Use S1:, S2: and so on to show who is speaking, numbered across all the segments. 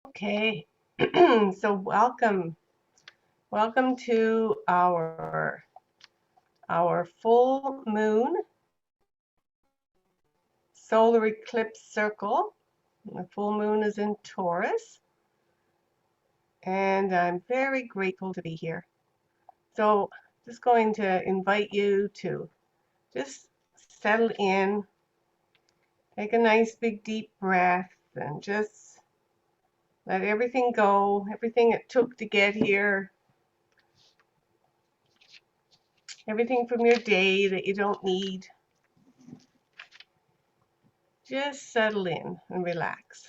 S1: Okay, so welcome to our full moon solar eclipse circle. The full moon is in Taurus, and I'm very grateful to be here. So, just going to invite you to just settle in, take a nice big deep breath, and just let everything go, everything it took to get here, everything from your day that you don't need. Just settle in and relax.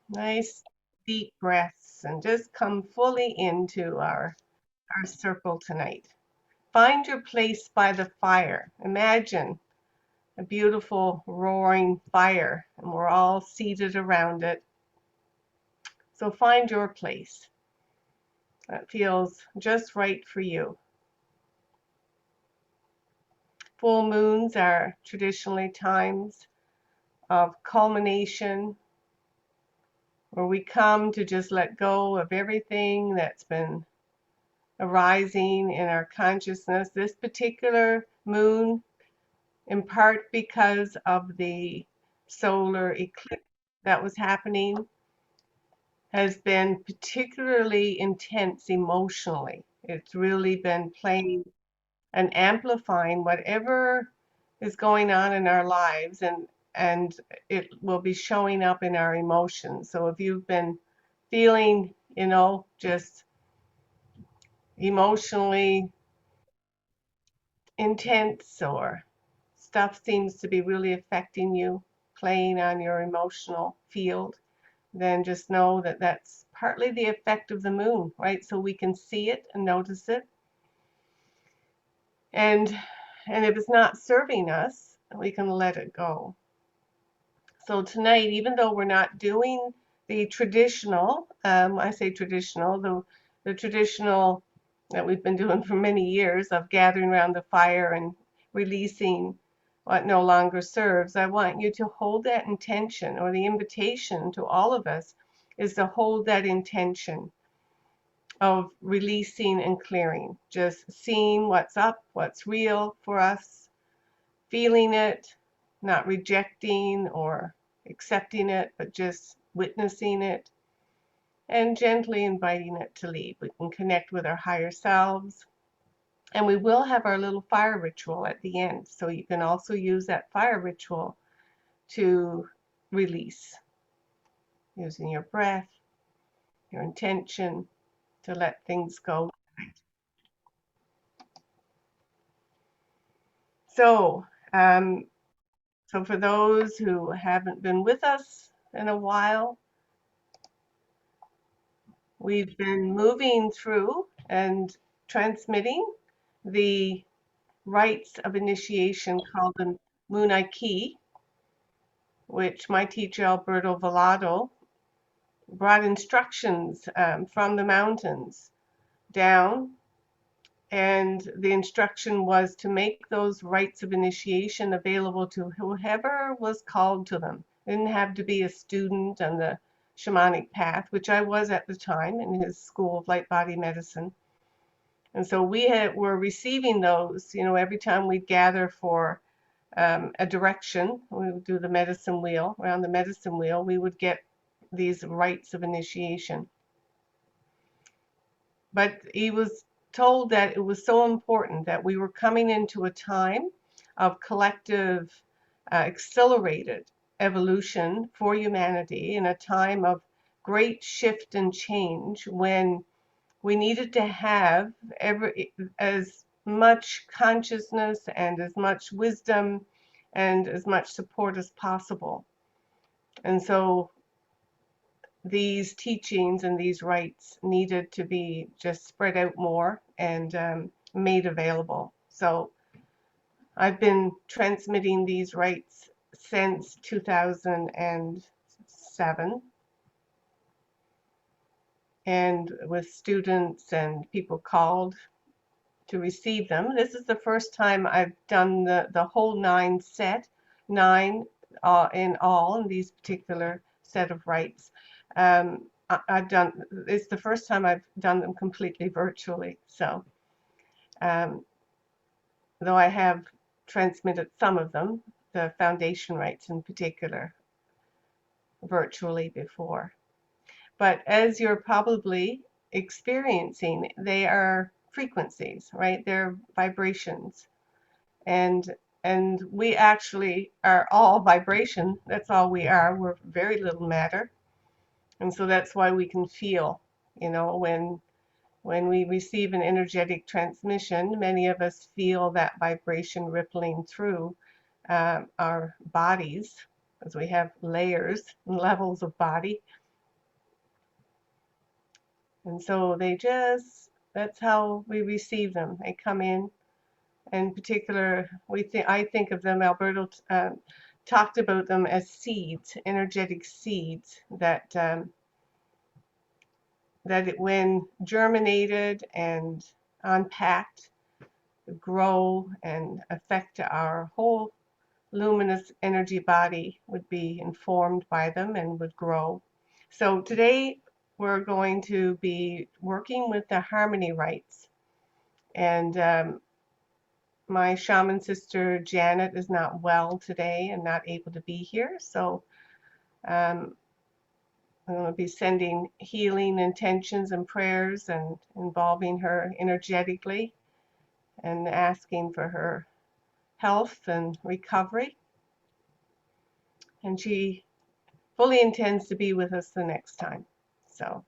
S1: Nice deep breaths and just come fully into our circle tonight. Find your place by the fire. Imagine a beautiful roaring fire and we're all seated around it. So find your place that feels just right for you. Full moons are traditionally times of culmination where we come to just let go of everything that's been arising in our consciousness. This particular moon, in part because of the solar eclipse that was happening, has been particularly intense emotionally. It's really been playing and amplifying whatever is going on in our lives, and it will be showing up in our emotions. So if you've been feeling, just emotionally intense or stuff seems to be really affecting you, playing on your emotional field, then just know that that's partly the effect of the moon, right? So we can see it and notice it. And if it's not serving us, we can let it go. So tonight, even though we're not doing the traditional, I say traditional, the traditional that we've been doing for many years of gathering around the fire and releasing what no longer serves, I want you to hold that intention, or the invitation to all of us is to hold that intention of releasing and clearing, just seeing what's up, what's real for us, feeling it, not rejecting or accepting it, but just witnessing it and gently inviting it to leave. We can connect with our higher selves. And we will have our little fire ritual at the end. So you can also use that fire ritual to release using your breath, your intention to let things go. So, um, so for those who haven't been with us in a while, we've been moving through and transmitting the rites of initiation called the Munai, which my teacher Alberto Vallado brought instructions from the mountains down, and the instruction was to make those rites of initiation available to whoever was called to them. It didn't have to be a student on the shamanic path, which I was at the time in his school of light body medicine. And so were receiving those, every time we'd gather for a direction. We would do the medicine wheel. Around the medicine wheel, we would get these rites of initiation. But he was told that it was so important that we were coming into a time of collective, accelerated evolution for humanity, in a time of great shift and change when we needed to have as much consciousness and as much wisdom and as much support as possible. And so these teachings and these rites needed to be just spread out more and made available. So I've been transmitting these rites since 2007, and with students and people called to receive them. This is the first time I've done the whole 9 set, 9 in all in these particular set of rites. I've done, it's the first time I've done them completely virtually. So, um, though I have transmitted some of them, the foundation rites in particular, virtually before. But as you're probably experiencing, they are frequencies, right? They're vibrations. And and we actually are all vibration. That's all we are. We're very little matter. And so that's why we can feel, when we receive an energetic transmission, many of us feel that vibration rippling through our bodies, as we have layers and levels of body. And so that's how we receive them. They come in. In particular, I think of them, Alberto talked about them as seeds, energetic seeds that when germinated and unpacked, grow and affect our whole luminous energy body, would be informed by them and would grow. So today we're going to be working with the harmony rites. And my shaman sister Janet is not well today and not able to be here. So I'm going to be sending healing intentions and prayers and involving her energetically and asking for her health and recovery. And she fully intends to be with us the next time. So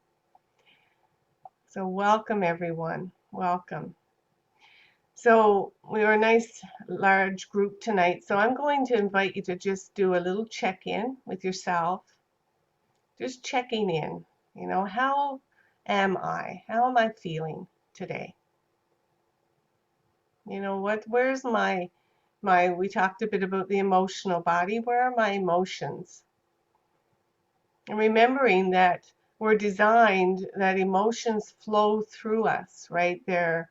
S1: welcome everyone. Welcome. So we are a nice large group tonight. So I'm going to invite you to just do a little check-in with yourself. Just checking in, how am I? How am I feeling today? Where's we talked a bit about the emotional body. Where are my emotions? And remembering that we're designed that emotions flow through us, right? They're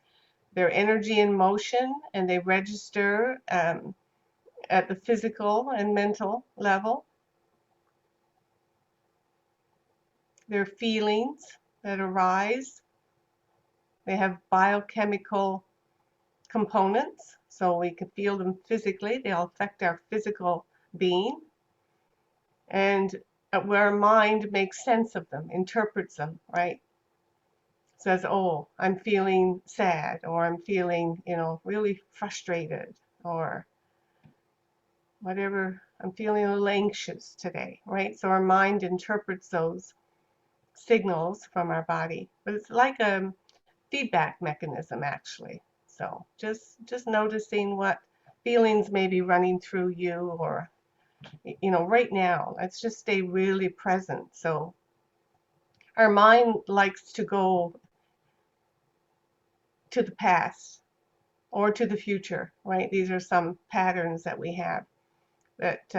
S1: energy in motion, and they register at the physical and mental level. They're feelings that arise. They have biochemical components, so we can feel them physically. They'll affect our physical being. And where our mind makes sense of them, interprets them, right? Says, oh, I'm feeling sad, or I'm feeling, really frustrated, or whatever, I'm feeling a little anxious today, right? So our mind interprets those signals from our body. But it's like a feedback mechanism, actually. So just noticing what feelings may be running through you, or right now. Let's just stay really present. So our mind likes to go to the past or to the future, right? These are some patterns that we have that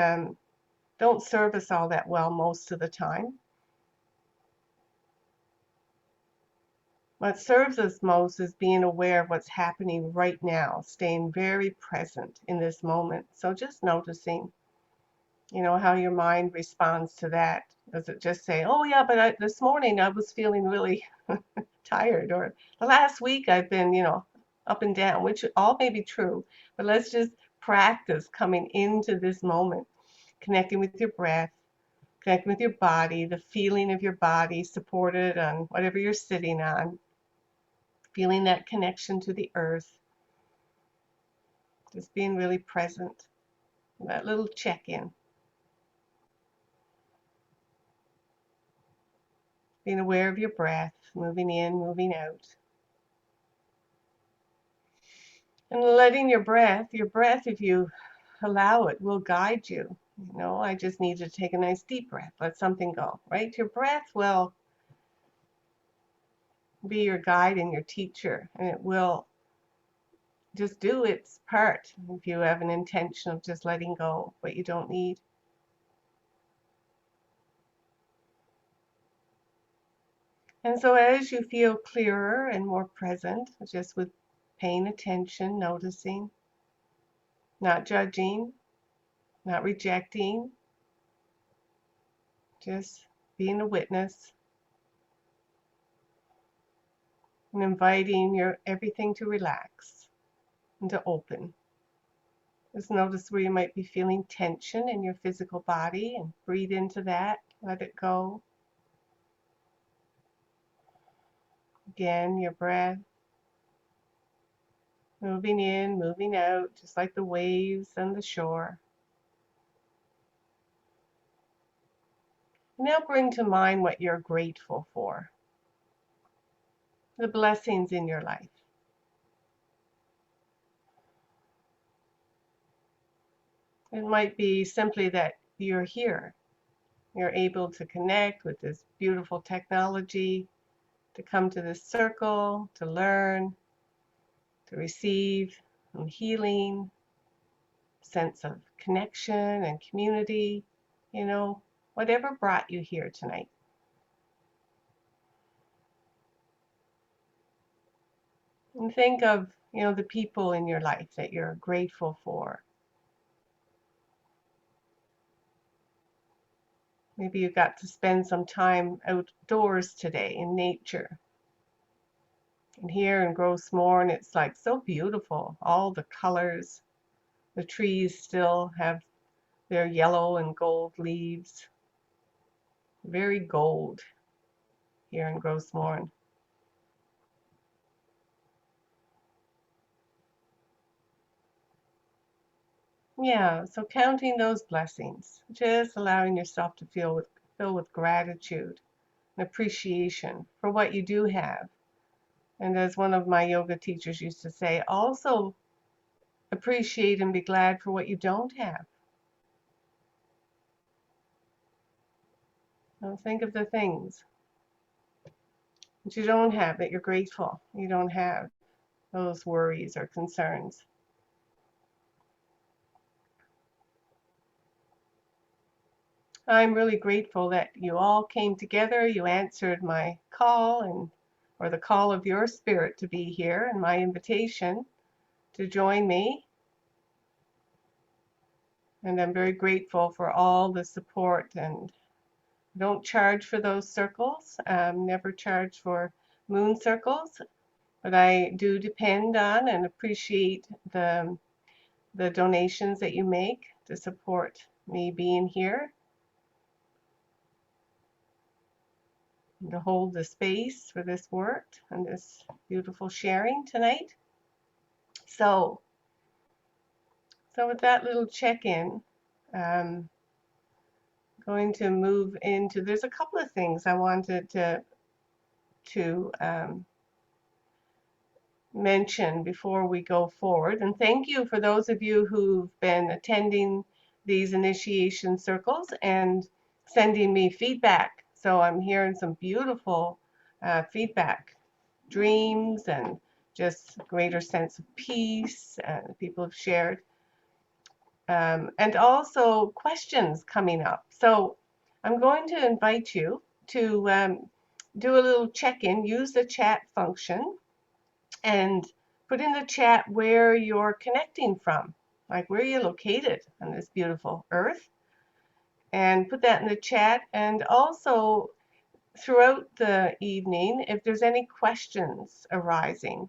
S1: don't serve us all that well most of the time. What serves us most is being aware of what's happening right now, staying very present in this moment. So just noticing, how your mind responds to that. Does it just say, oh yeah, but this morning I was feeling really tired, or the last week I've been, up and down, which all may be true, but let's just practice coming into this moment, connecting with your breath, connecting with your body, the feeling of your body supported on whatever you're sitting on, feeling that connection to the earth, just being really present, that little check-in, being aware of your breath, moving in, moving out. And letting your breath, if you allow it, will guide you. I just need to take a nice deep breath, let something go, right? Your breath will be your guide and your teacher, and it will just do its part if you have an intention of just letting go what you don't need. And so as you feel clearer and more present, just with paying attention, noticing, not judging, not rejecting, just being a witness and inviting everything to relax and to open. Just notice where you might be feeling tension in your physical body and breathe into that, let it go. Again, your breath, moving in, moving out, just like the waves on the shore. Now bring to mind what you're grateful for, the blessings in your life. It might be simply that you're here. You're able to connect with this beautiful technology, to come to this circle, to learn, to receive healing, sense of connection and community, whatever brought you here tonight. And think of, the people in your life that you're grateful for. Maybe you got to spend some time outdoors today in nature. And here in Grossmorn, it's like so beautiful. All the colors, the trees still have their yellow and gold leaves. Very gold here in Grossmorn. Yeah, so counting those blessings, just allowing yourself to fill with gratitude and appreciation for what you do have. And as one of my yoga teachers used to say, also appreciate and be glad for what you don't have. Now think of the things that you don't have that you're grateful you don't have, those worries or concerns. I'm really grateful that you all came together, you answered my call or the call of your spirit to be here and my invitation to join me. And I'm very grateful for all the support, and don't charge for those circles, never charge for moon circles, but I do depend on and appreciate the donations that you make to support me being here, to hold the space for this work and this beautiful sharing tonight. So with that little check-in, going to move into, there's a couple of things I wanted to mention before we go forward. And thank you for those of you who've been attending these initiation circles and sending me feedback. So I'm hearing some beautiful feedback, dreams and just greater sense of peace, people have shared. And also questions coming up. So I'm going to invite you to do a little check-in, use the chat function, and put in the chat where you're connecting from, like where you're located on this beautiful earth, and put that in the chat. And also throughout the evening, if there's any questions arising,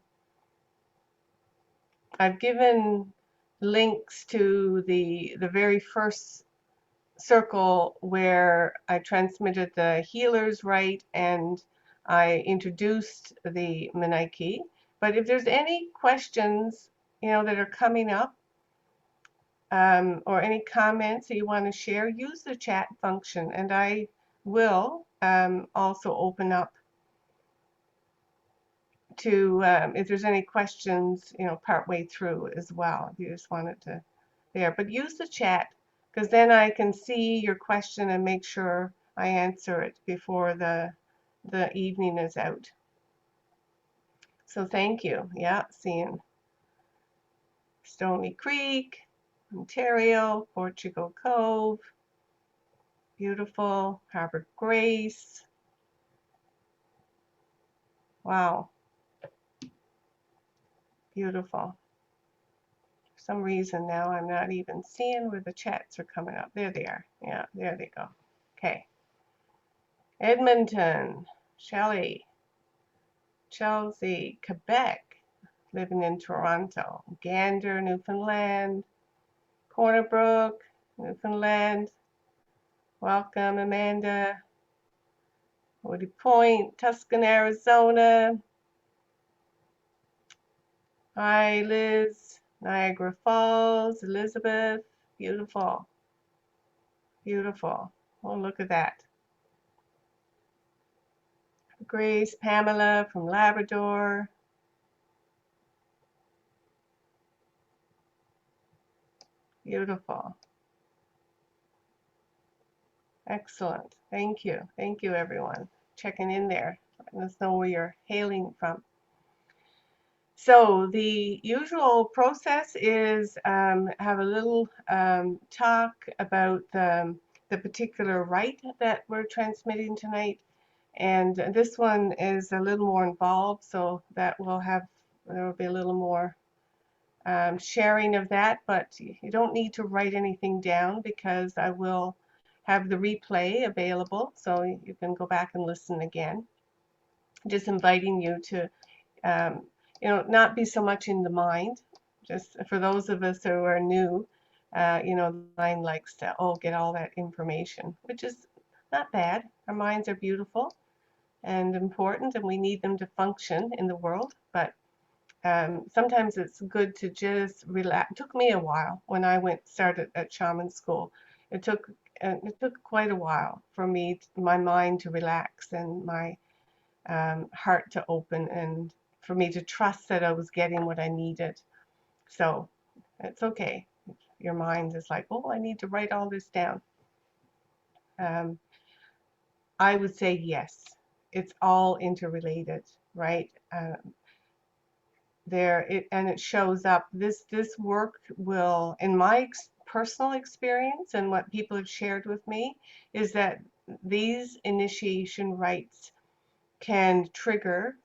S1: I've given links to the very first circle where I transmitted the healer's rite and I introduced the Menike. But if there's any questions, that are coming up, or any comments that you want to share, use the chat function, and I will also open up to if there's any questions, partway through as well, if you just wanted to there. But use the chat, because then I can see your question and make sure I answer it before the evening is out. So thank you. Yeah, seeing Stony Creek, Ontario, Portugal Cove, beautiful, Harbor Grace. Wow. Beautiful. For some reason now I'm not even seeing where the chats are coming up. There they are. Yeah, there they go. Okay. Edmonton, Shelley, Chelsea, Quebec, living in Toronto, Gander, Newfoundland, Corner Brook, Newfoundland. Welcome, Amanda. Woody Point, Tuscan, Arizona. Hi, Liz. Niagara Falls, Elizabeth. Beautiful. Beautiful. Oh, look at that. Grace, Pamela from Labrador. Beautiful. Excellent. Thank you. Thank you, everyone. Checking in there. Letting us know where you're hailing from. So the usual process is have a little talk about the particular rite that we're transmitting tonight. And this one is a little more involved, so that there will be a little more sharing of that, but you don't need to write anything down because I will have the replay available, so you can go back and listen again. Just inviting you to, um, not be so much in the mind. Just for those of us who are new, the mind likes to, get all that information, which is not bad. Our minds are beautiful and important, and we need them to function in the world, but sometimes it's good to just relax. It took me a while when I started at shaman school. It took quite a while for my mind to relax and my heart to open, and for me to trust that I was getting what I needed. So it's okay. Your mind is like, oh, I need to write all this down. I would say yes. It's all interrelated, right? And it shows up. This work will, in my personal experience and what people have shared with me, is that these initiation rites can trigger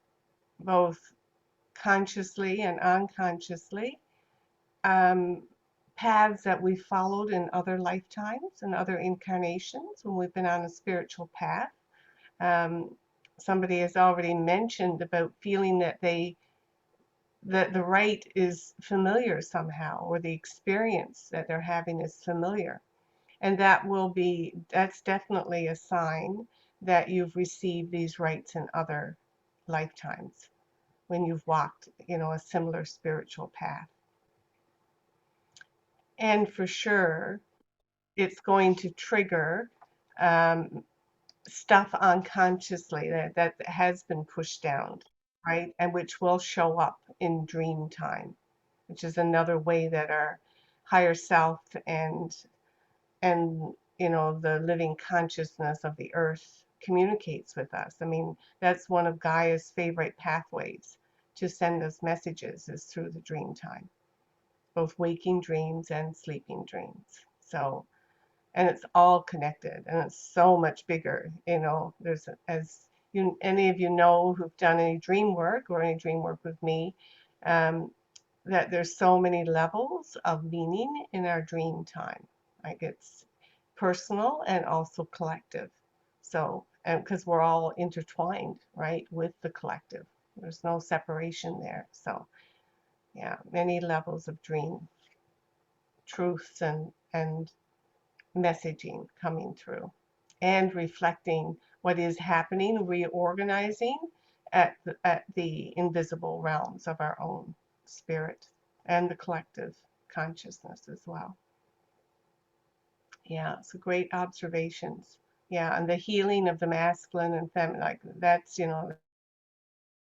S1: both consciously and unconsciously um, paths that we followed in other lifetimes and other incarnations when we've been on a spiritual path. Somebody has already mentioned about feeling that the rite is familiar somehow, or the experience that they're having is familiar. And that's definitely a sign that you've received these rites in other lifetimes when you've walked, a similar spiritual path. And for sure, it's going to trigger um, stuff unconsciously that has been pushed down, right? And which will show up in dream time, which is another way that our higher self and the living consciousness of the earth communicates with us. I mean, that's one of Gaia's favorite pathways to send us messages, is through the dream time, both waking dreams and sleeping dreams. So, and it's all connected, and it's so much bigger. There's, any of you know who've done any dream work or any dream work with me, um, that there's so many levels of meaning in our dream time. Like, it's personal and also collective. So, and because we're all intertwined, right, with the collective, there's no separation there. So, yeah, many levels of dream truths and messaging coming through, and reflecting what is happening, reorganizing at the invisible realms of our own spirit and the collective consciousness as well. Yeah, so great observations. Yeah, and the healing of the masculine and feminine, that's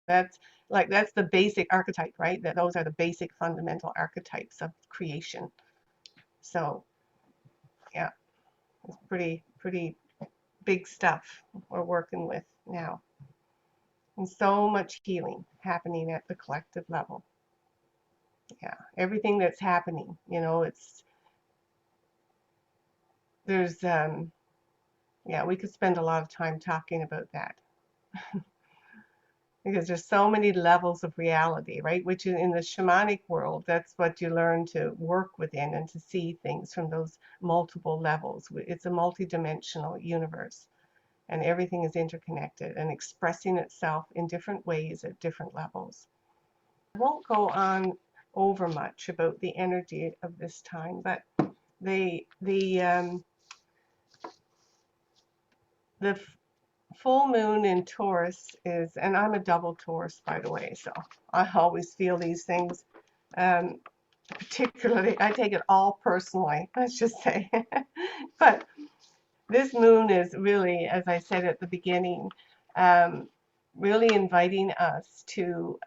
S1: that's the basic archetype, right? That those are the basic fundamental archetypes of creation. So yeah, it's pretty big stuff we're working with now. And so much healing happening at the collective level. Yeah, everything that's happening, there's, yeah, we could spend a lot of time talking about that. because there's so many levels of reality, right? Which in the shamanic world, that's what you learn to work within and to see things from those multiple levels. It's a multidimensional universe, and everything is interconnected and expressing itself in different ways at different levels. I won't go on over much about the energy of this time, but the the full moon in Taurus is, and I'm a double Taurus, by the way, so I always feel these things. Um, Particularly, I take it all personally, let's just say. But this moon is really, as I said at the beginning, um, really inviting us to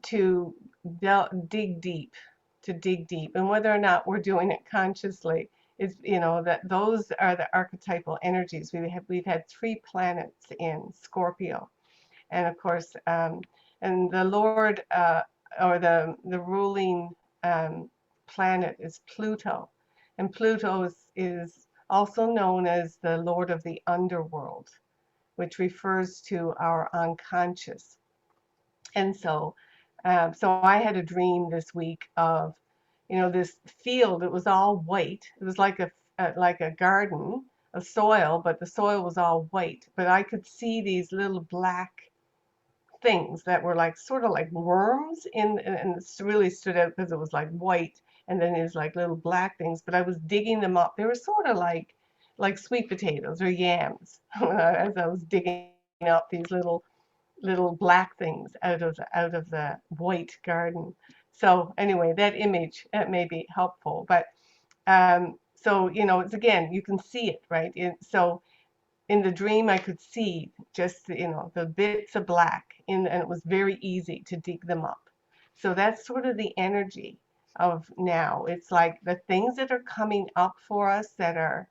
S1: dig deep, to dig deep, and whether or not we're doing it consciously is, that those are the archetypal energies. We've had 3 planets in Scorpio, and of course, and the Lord, or the ruling planet is Pluto, and Pluto is also known as the Lord of the underworld, which refers to our unconscious. And so I had a dream this week of, this field. It was all white. It was like a garden of soil, but the soil was all white. But I could see these little black things that were like sort of like worms and it really stood out because it was like white, and then there's like little black things. But I was digging them up. They were sort of like sweet potatoes or yams as I was digging up these little black things out of the white garden. So anyway, that image may be helpful, but so it's, again, you can see it, right? So in the dream, I could see just the bits of black and it was very easy to dig them up. So that's sort of the energy of now. It's like the things that are coming up for us that are,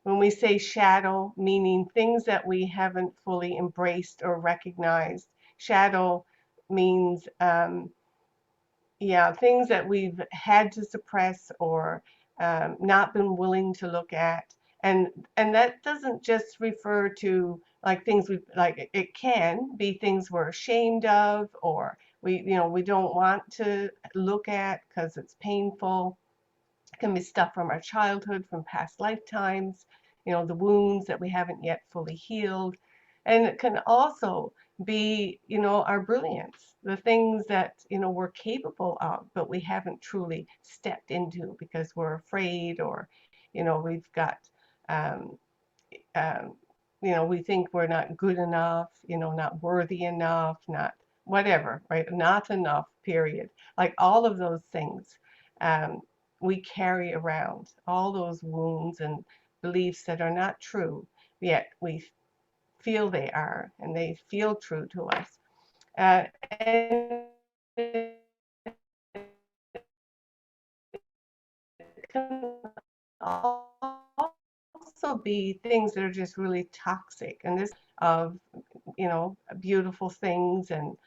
S1: when we say shadow, meaning things that we haven't fully embraced or recognized. Shadow means, yeah, things that we've had to suppress or not been willing to look at. And that doesn't just refer to like things we like. It can be things we're ashamed of, or we don't want to look at because it's painful. It can be stuff from our childhood, from past lifetimes, the wounds that we haven't yet fully healed. And it can also be, our brilliance, the things that, we're capable of, but we haven't truly stepped into because we're afraid, or, we've got, um, um, we think we're not good enough, not worthy enough, not whatever, right? Not enough, period. Like all of those things, um, we carry around, all those wounds and beliefs that are not true, yet we feel they are, and they feel true to us. And it can also be things that are just really toxic, and this of beautiful things and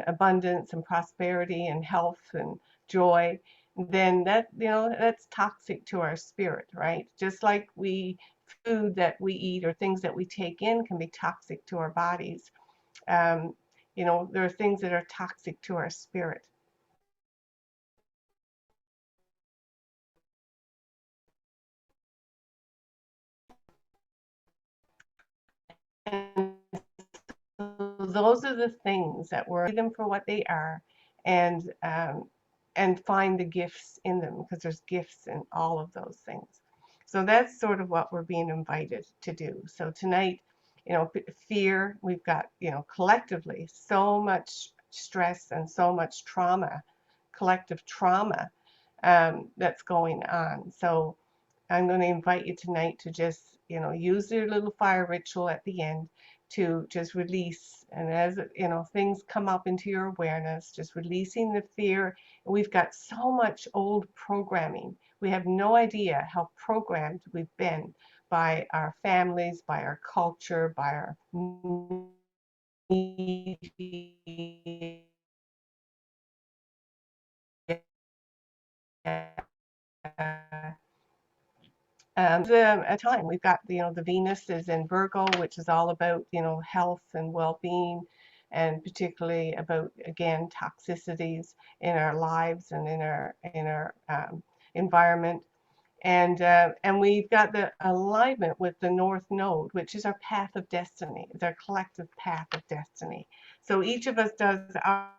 S1: abundance and prosperity and health and joy, then that's toxic to our spirit, right? Just like food that we eat or things that we take in can be toxic to our bodies. um, there are things that are toxic to our spirit. And those are the things that we're see them for what they are, and find the gifts in them, because there's gifts in all of those things. So that's sort of what we're being invited to do. So tonight, fear, we've got, collectively so much stress and so much trauma, collective trauma, that's going on. So I'm going to invite you tonight to just, use your little fire ritual at the end to just release. And as, things come up into your awareness, just releasing the fear. We've got so much old programming. We have no idea how programmed we've been by our families, by our culture, by our media, a time we've got, the Venus is in Virgo, which is all about, health and well-being, and particularly about, again, toxicities in our lives and in our environment. And we've got the alignment with the North Node, which is our path of destiny. It's our collective path of destiny. So each of us does our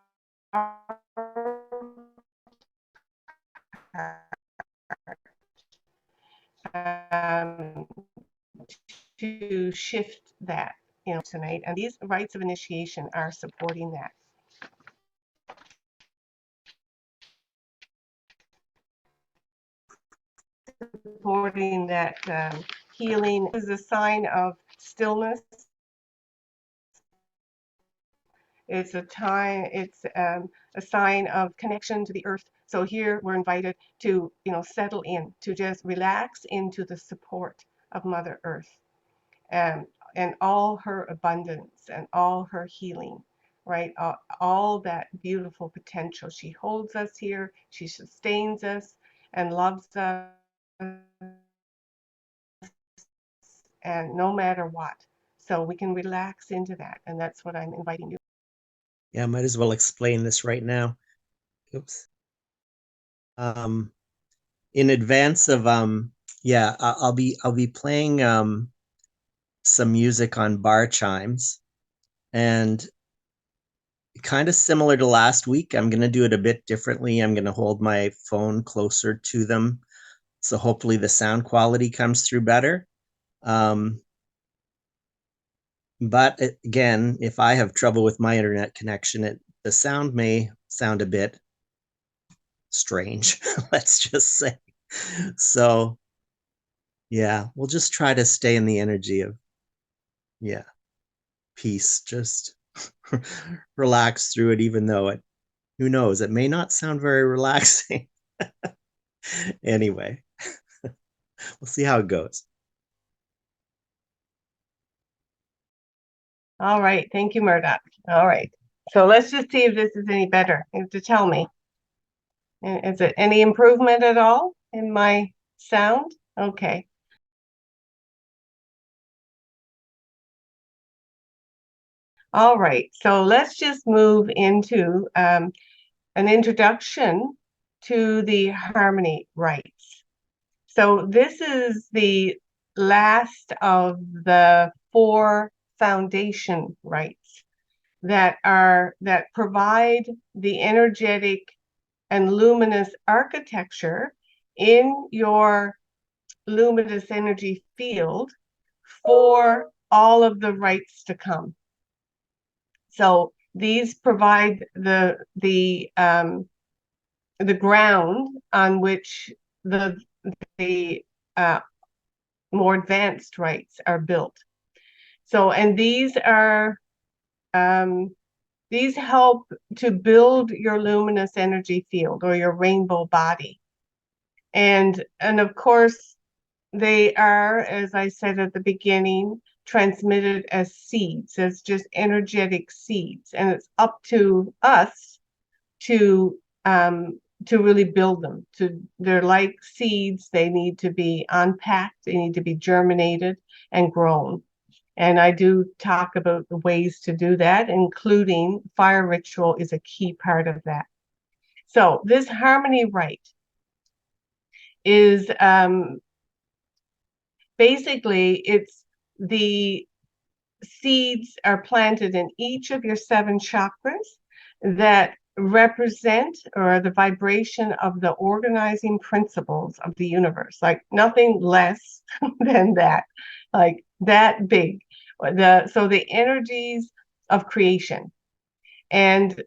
S1: um, to shift that, tonight. And these rites of initiation are supporting that. Supporting that healing is a sign of stillness. It's a sign of connection to the earth. So here we're invited to, settle in, to just relax into the support of Mother Earth, and all her abundance and all her healing, right? All that beautiful potential. She holds us here. She sustains us and loves us, and no matter what. So we can relax into that, and that's what I'm inviting you.
S2: Yeah, I might as well explain this right now. Oops. In advance of yeah, I'll be playing some music on bar chimes, and kind of similar to last week, I'm going to do it a bit differently. I'm going to hold my phone closer to them, so hopefully the sound quality comes through better. But again, if I have trouble with my internet connection, the sound may sound a bit strange, let's just say. So yeah, we'll just try to stay in the energy of, yeah, peace. Just relax through it, even though who knows, it may not sound very relaxing. Anyway, we'll see how it goes.
S1: All right. Thank you, Murdoch. All right. So let's just see if this is any better. You have to tell me. Is it any improvement at all in my sound? Okay. All right. So let's just move into an introduction to the harmony rites. So this is the last of the 4 foundation rites that provide the energetic and luminous architecture in your luminous energy field for all of the rites to come. So these provide the ground on which the more advanced rites are built. So, and these help to build your luminous energy field or your rainbow body. And of course, they are, as I said at the beginning, transmitted as seeds, as just energetic seeds. And it's up to us to really build them. They're like seeds. They need to be unpacked. They need to be germinated and grown. And I do talk about the ways to do that, including fire ritual is a key part of that. So this harmony rite is basically, it's the seeds are planted in each of your 7 chakras that represent or the vibration of the organizing principles of the universe, like nothing less than that, like that big. So the energies of creation. And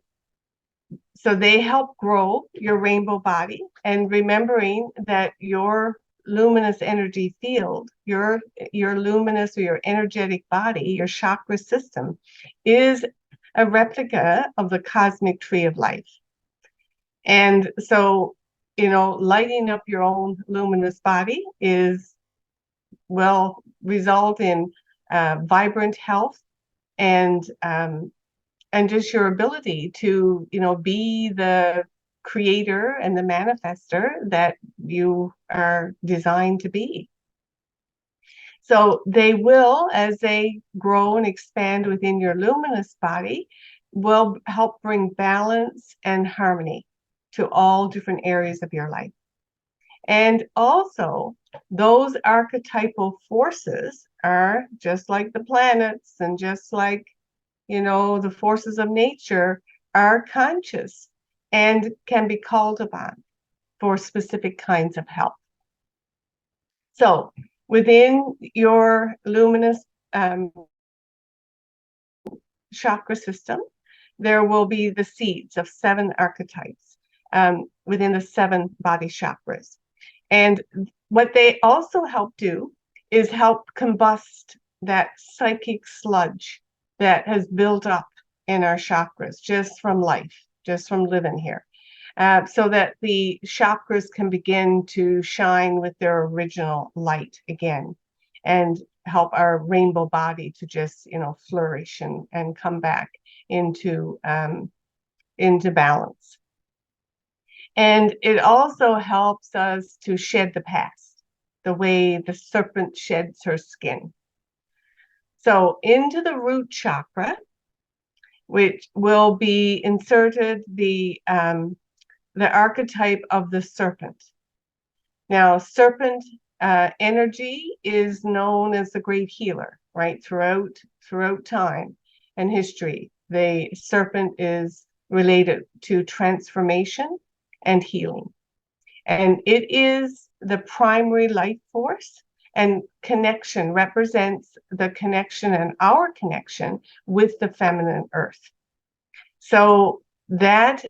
S1: so they help grow your rainbow body, and remembering that your luminous energy field, your luminous or your energetic body, your chakra system, is a replica of the cosmic tree of life. And so, lighting up your own luminous body will result in vibrant health and just your ability to, be the creator and the manifester that you are designed to be. So they will, as they grow and expand within your luminous body, will help bring balance and harmony to all different areas of your life. And also, those archetypal forces are just like the planets and just like, the forces of nature are conscious and can be called upon for specific kinds of help. So within your luminous chakra system, there will be the seeds of 7 archetypes within the 7 body chakras. And what they also help do is help combust that psychic sludge that has built up in our chakras just from life, just from living here, so that the chakras can begin to shine with their original light again and help our rainbow body to just, flourish and come back into balance. And it also helps us to shed the past, the way the serpent sheds her skin. So into the root chakra, which will be inserted the archetype of the serpent. Now, serpent energy is known as the great healer, right? Throughout time and history, the serpent is related to transformation and healing. And it is the primary life force, and connection represents the connection and our connection with the feminine earth. So that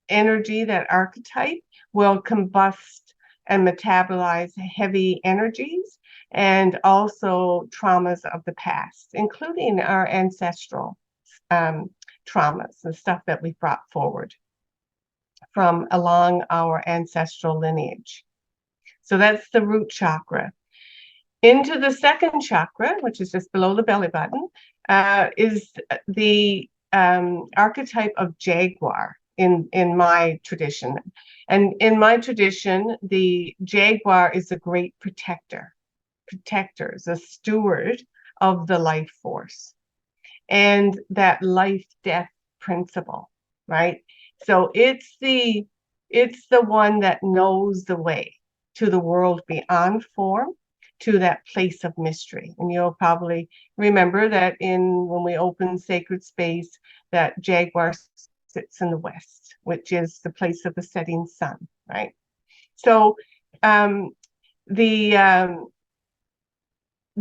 S1: energy, that archetype, will combust and metabolize heavy energies and also traumas of the past, including our ancestral traumas and stuff that we've brought forward from along our ancestral lineage. So that's the root chakra. Into the second chakra, which is just below the belly button, is the archetype of jaguar in my tradition. And in my tradition, the jaguar is a great protector, is a steward of the life force and that life-death principle, right? So it's the one that knows the way to the world beyond form, to that place of mystery. And you'll probably remember that when we open sacred space, that jaguar sits in the west, which is the place of the setting sun, right? So the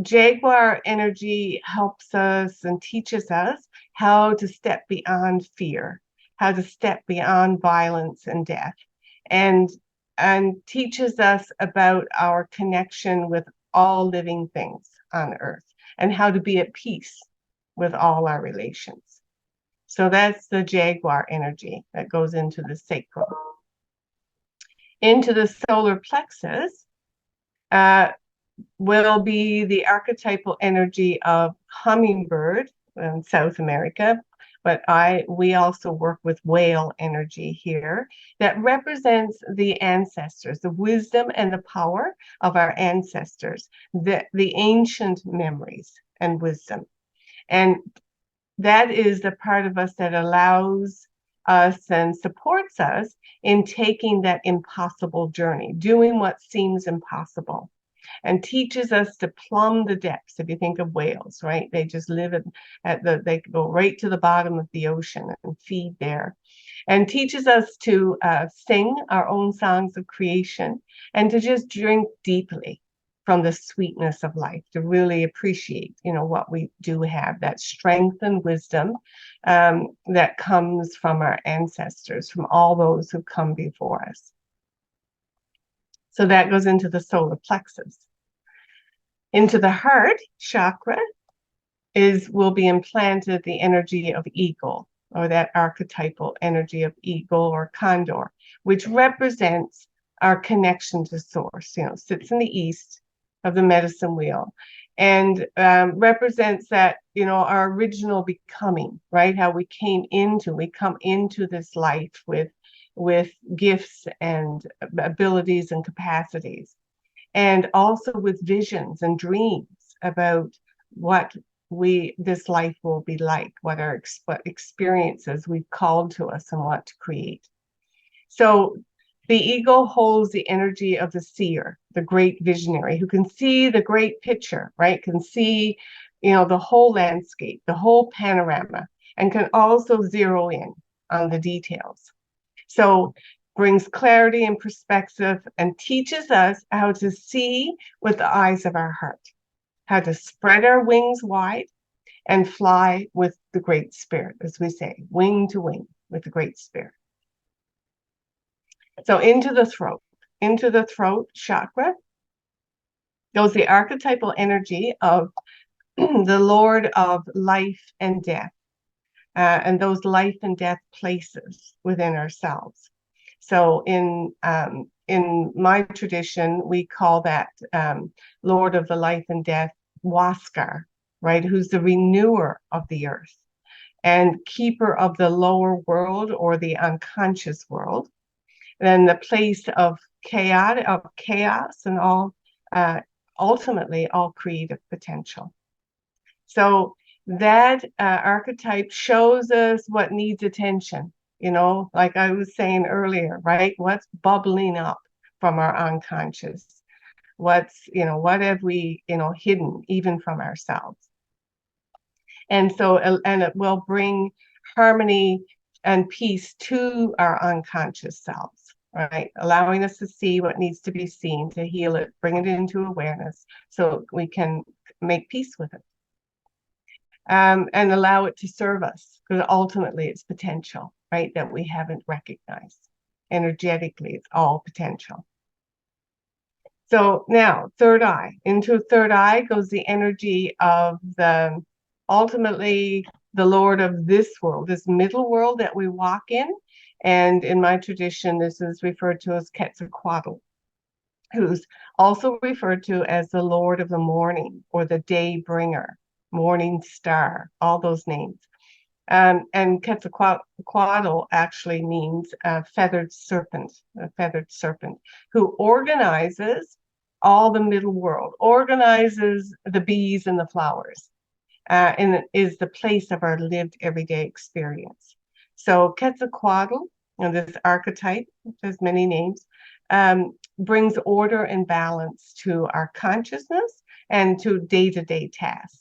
S1: jaguar energy helps us and teaches us how to step beyond fear, how to step beyond violence and death, and teaches us about our connection with all living things on earth and how to be at peace with all our relations. So that's the jaguar energy that goes into the sacral. Into the solar plexus will be the archetypal energy of hummingbird in South America, but we also work with whale energy here that represents the ancestors, the wisdom and the power of our ancestors, the ancient memories and wisdom. And that is the part of us that allows us and supports us in taking that impossible journey, doing what seems impossible, and teaches us to plumb the depths. If you think of whales, right? They just live they go right to the bottom of the ocean and feed there. And teaches us to sing our own songs of creation and to just drink deeply from the sweetness of life, to really appreciate, what we do have, that strength and wisdom that comes from our ancestors, from all those who come before us. So that goes into the solar plexus. Into the heart chakra will be implanted the energy of eagle, or that archetypal energy of eagle or condor, which represents our connection to source, sits in the east of the medicine wheel, and represents that, our original becoming, right? How we come into this life with gifts and abilities and capacities. and also with visions and dreams about what this life will be like, what experiences we've called to us and want to create. So the ego holds the energy of the seer, the great visionary, who can see the great picture, right? Can see, the whole landscape, the whole panorama, and can also zero in on the details. So brings clarity and perspective and teaches us how to see with the eyes of our heart, how to spread our wings wide and fly with the Great Spirit, as we say, wing to wing with the Great Spirit. So into the throat chakra goes the archetypal energy of the Lord of life and death, and those life and death places within ourselves. So in my tradition, we call that Lord of the life and death Huascar, right? Who's the renewer of the earth and keeper of the lower world or the unconscious world. Then the place of chaos and all, ultimately all creative potential. So that archetype shows us what needs attention, like I was saying earlier, right? What's bubbling up from our unconscious? What have we, hidden even from ourselves? And so, and it will bring harmony and peace to our unconscious selves, right? Allowing us to see what needs to be seen, to heal it, bring it into awareness so we can make peace with it. And allow it to serve us, because ultimately it's potential, right, that we haven't recognized. Energetically, it's all potential. So now, third eye. Into third eye goes the energy of ultimately the Lord of this world, this middle world that we walk in. And in my tradition, this is referred to as Quetzalcoatl, who's also referred to as the Lord of the morning or the day bringer, morning star, all those names. And Quetzalcoatl actually means a feathered serpent, who organizes all the middle world, organizes the bees and the flowers, and is the place of our lived everyday experience. So Quetzalcoatl, this archetype, which has many names, brings order and balance to our consciousness and to day-to-day tasks.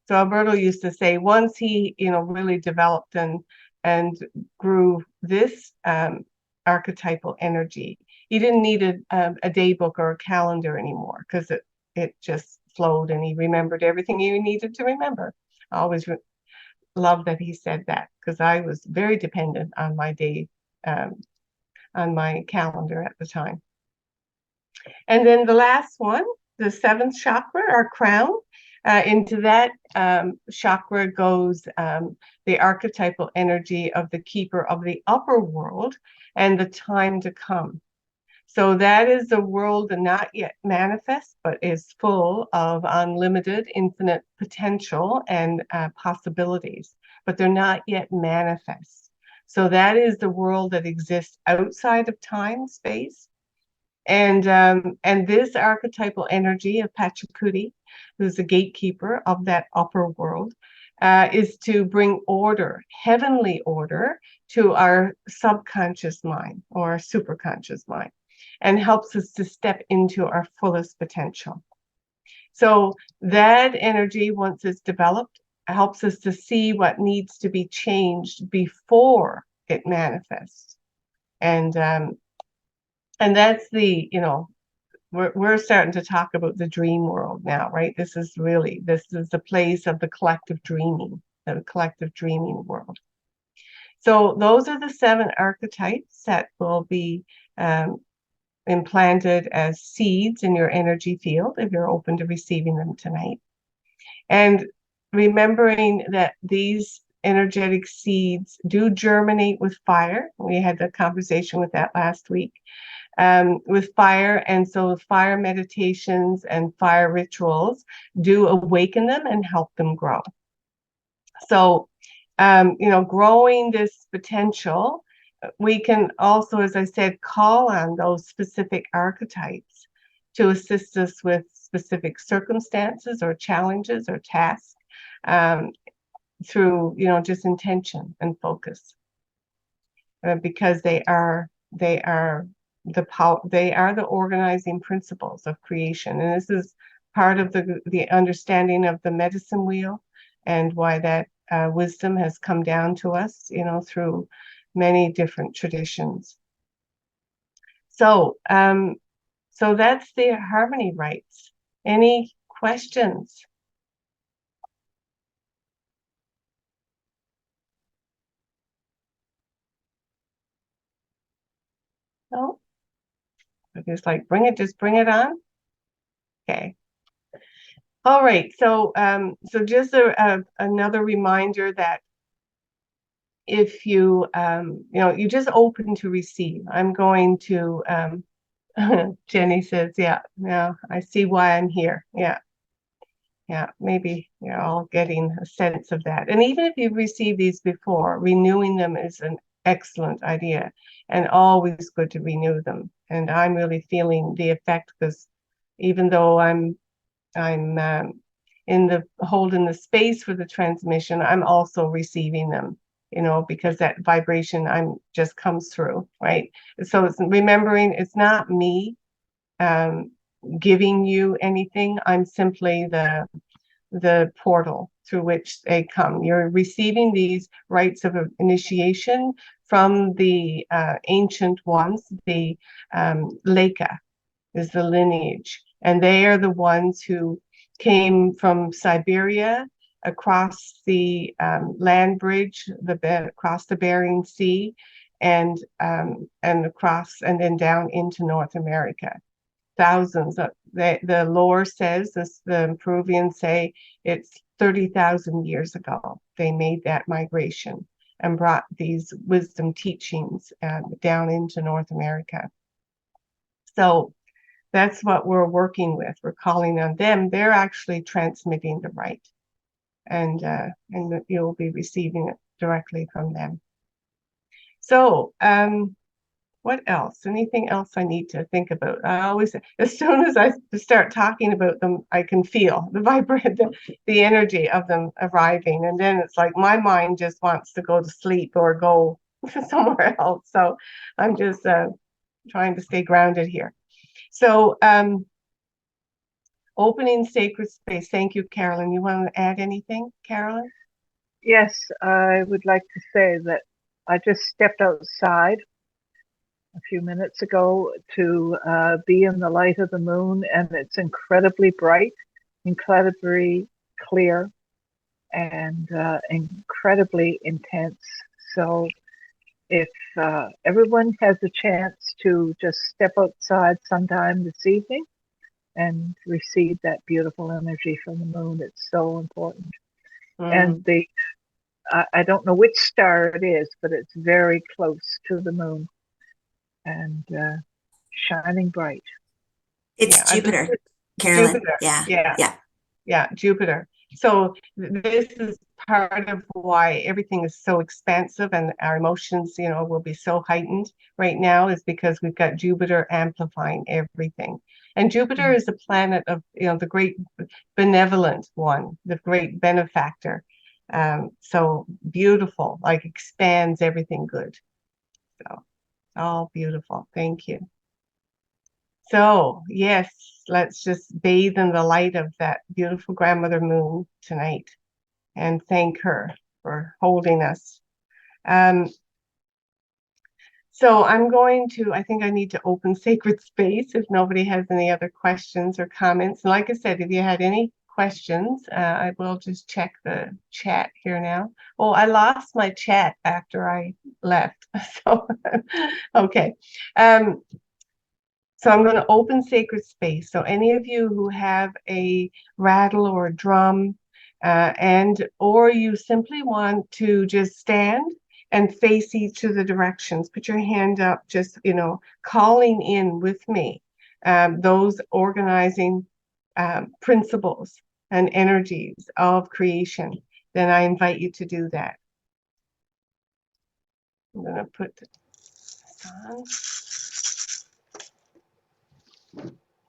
S1: So Alberto used to say once he, really developed and grew this archetypal energy, he didn't need a day book or a calendar anymore, because it just flowed and he remembered everything he needed to remember. I always love that he said that, because I was very dependent on my day, on my calendar at the time. And then the last one, the seventh chakra, our crown. Into that chakra goes the archetypal energy of the keeper of the upper world and the time to come. So that is the world not yet manifest, but is full of unlimited, infinite potential and possibilities, but they're not yet manifest. So that is the world that exists outside of time, space. And this archetypal energy of Pachacuti, who's the gatekeeper of that upper world, is to bring order, heavenly order, to our subconscious mind or our superconscious mind, and helps us to step into our fullest potential. So that energy, once it's developed, helps us to see what needs to be changed before it manifests. And that's we're starting to talk about the dream world now, right? This is the place of the collective dreaming world. So those are the 7 archetypes that will be implanted as seeds in your energy field if you're open to receiving them tonight. And remembering that these energetic seeds do germinate with fire. We had a conversation with that last week. With fire, and so fire meditations and fire rituals do awaken them and help them grow. So, growing this potential, we can also, as I said, call on those specific archetypes to assist us with specific circumstances or challenges or tasks, through, just intention and focus, because they are the power, they are the organizing principles of creation. And this is part of the understanding of the medicine wheel, and why that wisdom has come down to us, through many different traditions. So, so that's the harmony rites. Any questions? No? Just like just bring it on. Okay. All right. So, so just another reminder that if you, you just open to receive. I'm going to, Jenny says, yeah, I see why I'm here. Yeah, maybe you're all getting a sense of that. And even if you've received these before, renewing them is an excellent idea, and always good to renew them. And I'm really feeling the effect, because even though I'm in the holding the space for the transmission, I'm also receiving them, because that vibration just comes through, right? So it's remembering it's not me giving you anything. I'm simply the portal through which they come. You're receiving these rites of initiation from the ancient ones. The Leka is the lineage, and they are the ones who came from Siberia across the land bridge, across the Bering Sea, and across and then down into North America. Thousands of the lore says this, the Peruvians say it's 30,000 years ago they made that migration and brought these wisdom teachings down into North America. So that's what we're working with. We're calling on them. They're actually transmitting the right, and you'll be receiving it directly from them. So, what else? Anything else I need to think about? I always, as soon as I start talking about them, I can feel the energy of them arriving, and then it's like my mind just wants to go to sleep or go somewhere else. So I'm just trying to stay grounded here. So, opening sacred space. Thank you, Carolyn. You want to add anything, Carolyn?
S3: Yes, I would like to say that I just stepped outside a few minutes ago to be in the light of the moon, and it's incredibly bright, incredibly clear, and incredibly intense. So if everyone has a chance to just step outside sometime this evening and receive that beautiful energy from the moon, it's so important. And I don't know which star it is, but it's very close to the moon and shining bright.
S4: It's Jupiter, Carolyn.
S1: Jupiter.
S4: Yeah,
S1: Jupiter. So this is part of why everything is so expansive and our emotions, will be so heightened right now, is because we've got Jupiter amplifying everything. And Jupiter is a planet of, the great benevolent one, the great benefactor. So beautiful, like expands everything good. So all beautiful. Thank you. So yes, let's just bathe in the light of that beautiful grandmother moon tonight and thank her for holding us. So I think I need to open sacred space if nobody has any other questions or comments. And like I said, if you had any questions, I will just check the chat here now. Oh, I lost my chat after I left. So, okay. So I'm going to open sacred space. So any of you who have a rattle or a drum, or you simply want to just stand and face each of the directions, put your hand up, just, calling in with me those organizing principles and energies of creation, then I invite you to do that. I'm going to put this on.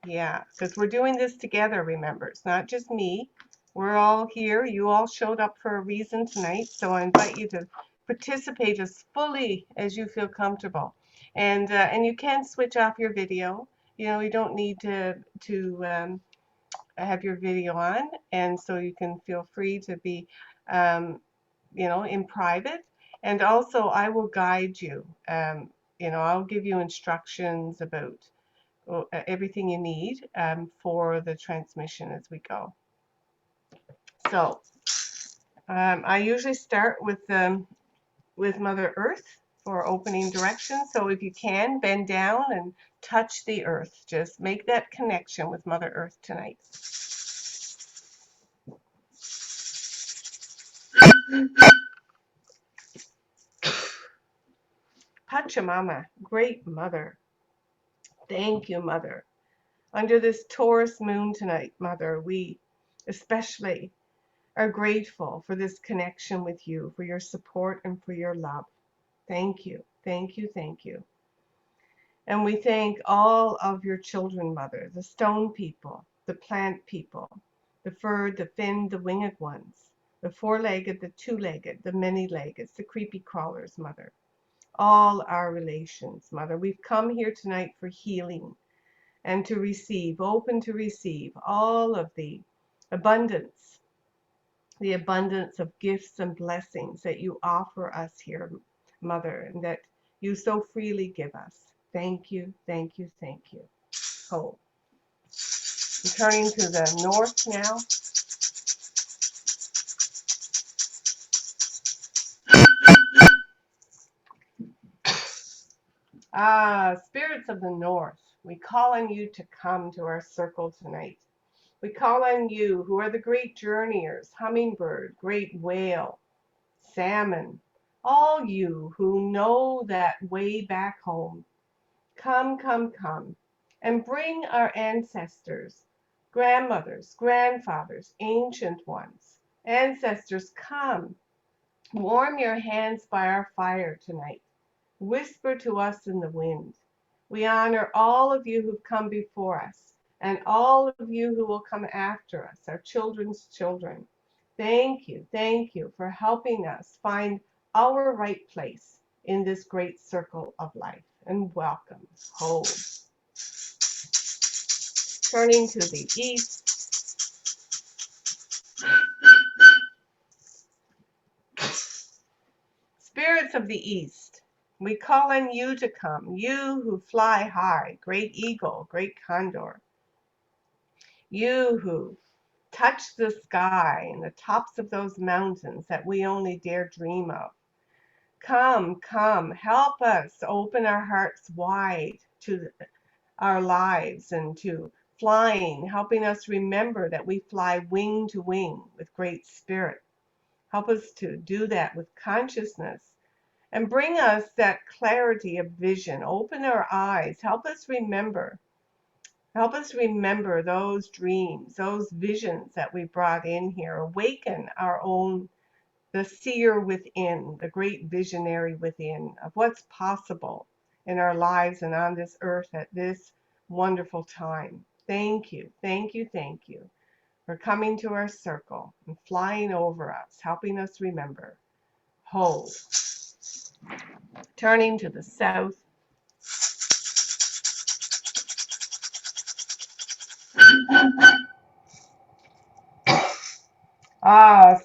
S1: Yeah, because we're doing this together, remember. It's not just me. We're all here. You all showed up for a reason tonight, so I invite you to participate as fully as you feel comfortable. And you can switch off your video. You know, you don't need to have your video on, and so you can feel free to be, you know, in private. And also, I will guide you. You know, I'll give you instructions about everything you need for the transmission as we go. So I usually start with Mother Earth for opening direction. So if you can, bend down and touch the earth. Just make that connection with Mother Earth tonight. Pachamama, great Mother. Thank you, Mother. Under this Taurus moon tonight, Mother, we especially are grateful for this connection with you, for your support and for your love. Thank you, thank you, thank you. And we thank all of your children, Mother, the stone people, the plant people, the furred, the finned, the winged ones, the four-legged, the two-legged, the many-legged, the creepy crawlers, Mother. All our relations, Mother. We've come here tonight for healing and to receive, open to receive all of the abundance of gifts and blessings that you offer us here, Mother, and that you so freely give us. Thank you, thank you, thank you. Oh. I'm turning to the north now. Spirits of the north, we call on you to come to our circle tonight. We call on you, who are the great journeyers, hummingbird, great whale, salmon, all you who know that way back home. Come, come, come, and bring our ancestors, grandmothers, grandfathers, ancient ones. Ancestors, come, warm your hands by our fire tonight. Whisper to us in the wind. We honor all of you who've come before us and all of you who will come after us, our children's children. Thank you for helping us find our right place in this great circle of life. And welcome home. Turning to the east. Spirits of the east, we call on you to come, you who fly high, great eagle, great condor. You who touch the sky and the tops of those mountains that we only dare dream of. Come, come, help us open our hearts wide to our lives and to flying, helping us remember that we fly wing to wing with great spirit. Help us to do that with consciousness and bring us that clarity of vision. Open our eyes. Help us remember those dreams, those visions that we brought in here. Awaken our own, the seer within, the great visionary within of what's possible in our lives and on this earth at this wonderful time. Thank you, thank you, thank you for coming to our circle and flying over us, helping us remember. Ho. Turning to the south.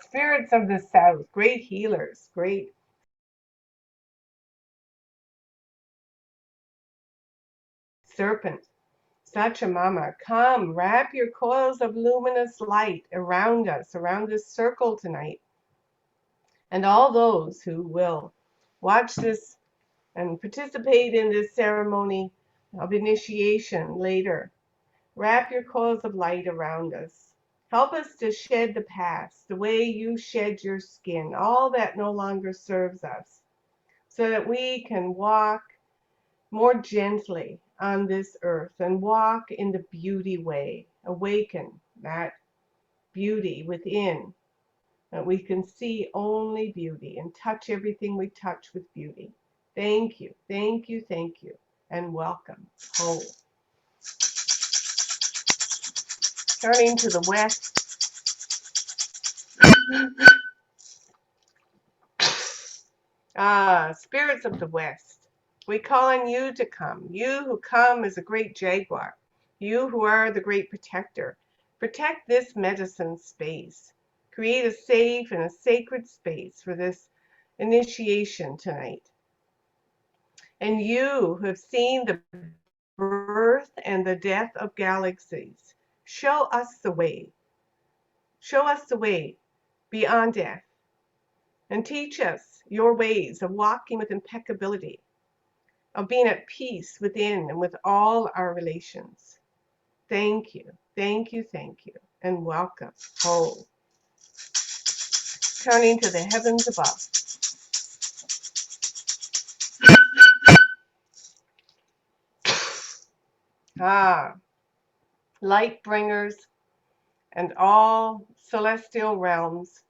S1: Spirits of the south, great healers, great serpent. Sachamama, come, wrap your coils of luminous light around us, around this circle tonight. And all those who will watch this and participate in this ceremony of initiation later, wrap your coils of light around us. Help us to shed the past, the way you shed your skin, all that no longer serves us, so that we can walk more gently on this earth and walk in the beauty way. Awaken that beauty within, that we can see only beauty and touch everything we touch with beauty. Thank you, thank you, thank you, and welcome home. turning to the west. Spirits of the west, we call on you to come. You who come as a great jaguar. You who are the great protector. Protect this medicine space. Create a safe and a sacred space for this initiation tonight. And you who have seen the birth and the death of galaxies, show us the way. Show us the way beyond death. And teach us your ways of walking with impeccability, of being at peace within and with all our relations. Thank you, thank you, thank you, and welcome. Oh, turning to the heavens above. Light bringers and all celestial realms,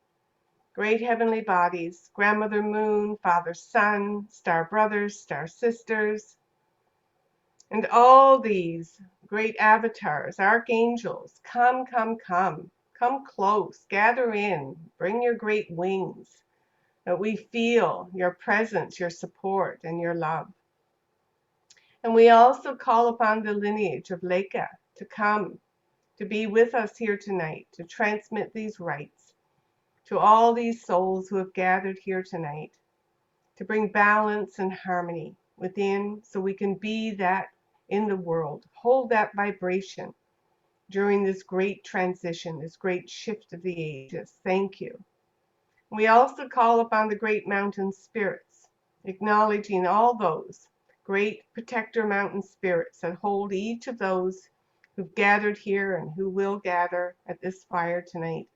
S1: great heavenly bodies, Grandmother Moon, Father Sun, star brothers, star sisters, and all these great avatars, archangels, come, come, come. Come close, gather in, bring your great wings, that we feel your presence, your support, and your love. And we also call upon the lineage of Leica to come, to be with us here tonight, to transmit these rites to all these souls who have gathered here tonight, to bring balance and harmony within so we can be that in the world, hold that vibration during this great transition, this great shift of the ages. Thank you. We also call upon the great mountain spirits, acknowledging all those great protector mountain spirits that hold each of those who've gathered here and who will gather at this fire tonight.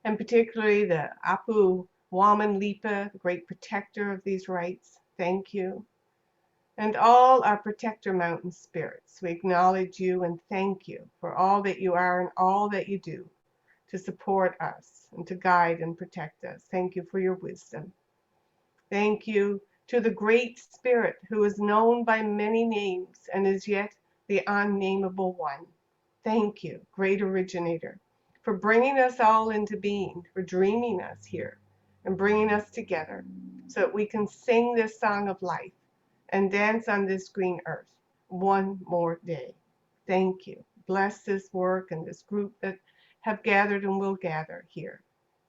S1: And particularly the Apu Waman Lipa, the great protector of these rites. Thank you. And all our protector mountain spirits, we acknowledge you and thank you for all that you are and all that you do to support us and to guide and protect us. Thank you for your wisdom. Thank you to the great spirit who is known by many names and is yet the unnameable one. Thank you, great originator, for bringing us all into being, for dreaming us here and bringing us together so that we can sing this song of life and dance on this green earth one more day. Thank you. Bless this work and this group that have gathered and will gather here.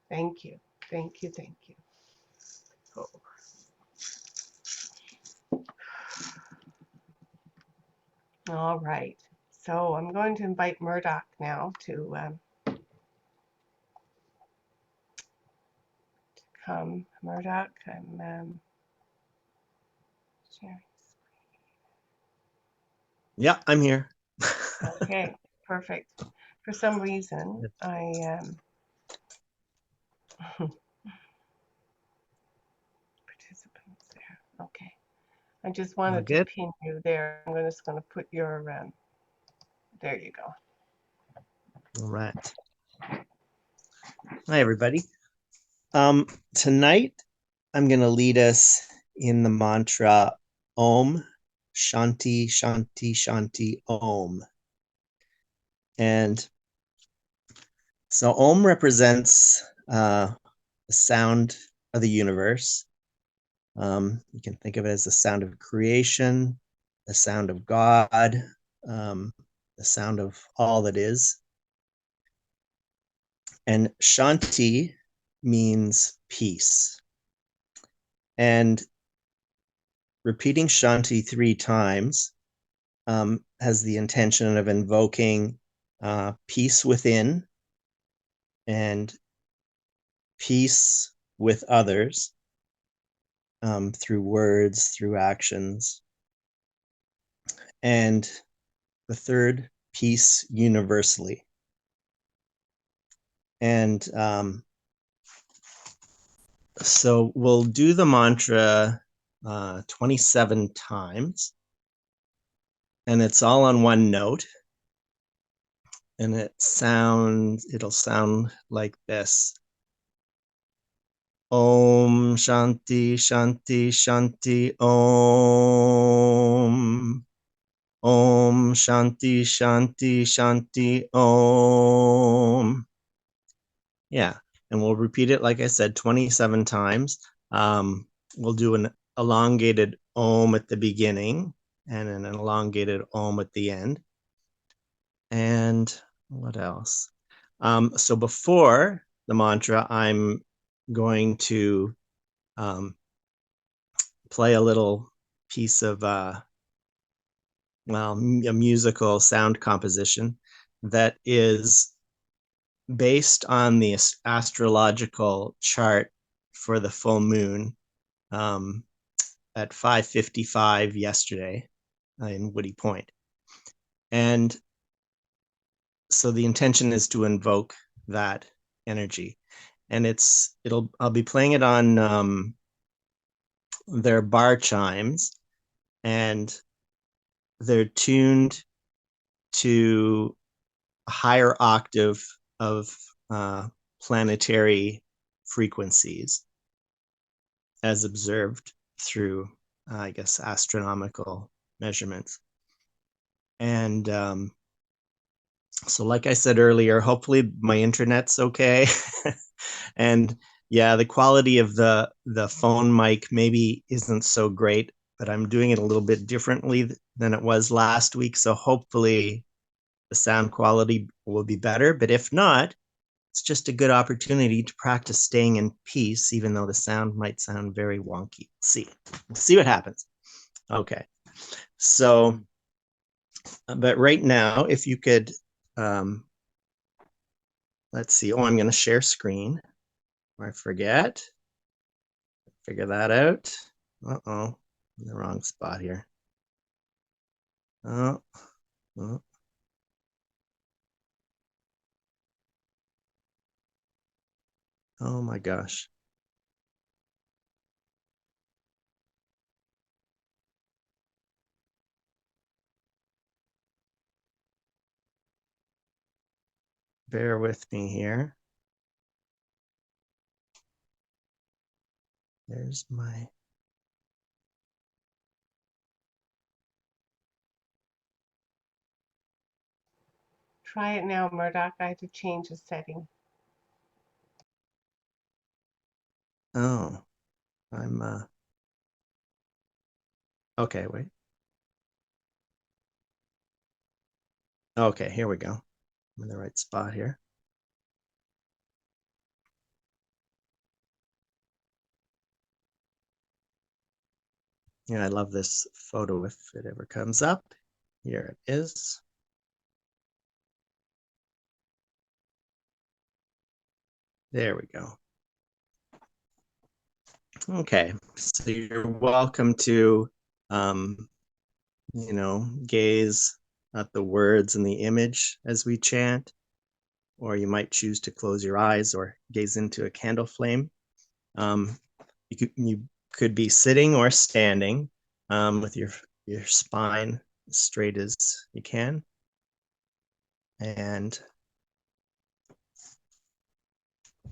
S1: Thank you. Thank you. Thank you. Oh. All right. So I'm going to invite Murdoch now to come. Murdoch, I'm sharing.
S2: Yeah, I'm here.
S1: Okay, perfect. For some reason, participants there. Okay. I just wanted to pin you there. I'm just going to put your, there you go.
S2: All right. Hi, everybody. Tonight, I'm going to lead us in the mantra Om Shanti Shanti Shanti Om. And so Om represents the sound of the universe. You can think of it as the sound of creation, the sound of God, the sound of all that is. And Shanti means peace. And repeating Shanti 3 times has the intention of invoking peace within and peace with others through words, through actions. And the third, peace universally. And so we'll do the mantra 27 times. And it's all on one note. And it'll sound like this. Om Shanti Shanti Shanti Om. Om Shanti Shanti Shanti Om. Yeah, and we'll repeat it, like I said, 27 times. We'll do an elongated Om at the beginning and an elongated Om at the end. And what else? So before the mantra, I'm going to play a little piece of, a musical sound composition that is based on the astrological chart for the full moon at 5:55 yesterday in Woody Point. And so the intention is to invoke that energy. And I'll be playing it on their bar chimes, and they're tuned to a higher octave of planetary frequencies as observed through, I guess, astronomical measurements. And so like I said earlier, hopefully my internet's okay. And yeah, the quality of the phone mic maybe isn't so great, but I'm doing it a little bit differently than it was last week. So hopefully the sound quality will be better. But if not, it's just a good opportunity to practice staying in peace, even though the sound might sound very wonky. We'll see what happens. Okay. So, but right now, if you could, let's see. Oh, I'm going to share screen. I forget. Figure that out. Uh-oh, in the wrong spot here. Oh, oh. Oh my gosh. Bear with me here. There's my...
S1: Try it now, Murdoch. I had to change the setting.
S2: Oh, I'm... Okay, wait. Okay, here we go. I'm in the right spot here. Yeah, I love this photo if it ever comes up. Here it is. There we go. Okay, so you're welcome to, gaze at the words and the image as we chant, or you might choose to close your eyes or gaze into a candle flame. You could be sitting or standing with your spine as straight as you can. And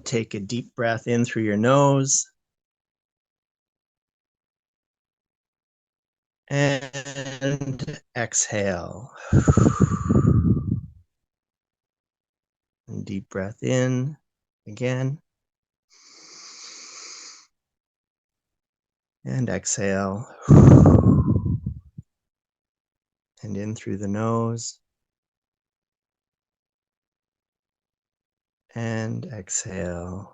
S2: take a deep breath in through your nose. And exhale. And deep breath in again. And exhale. And in through the nose. And exhale.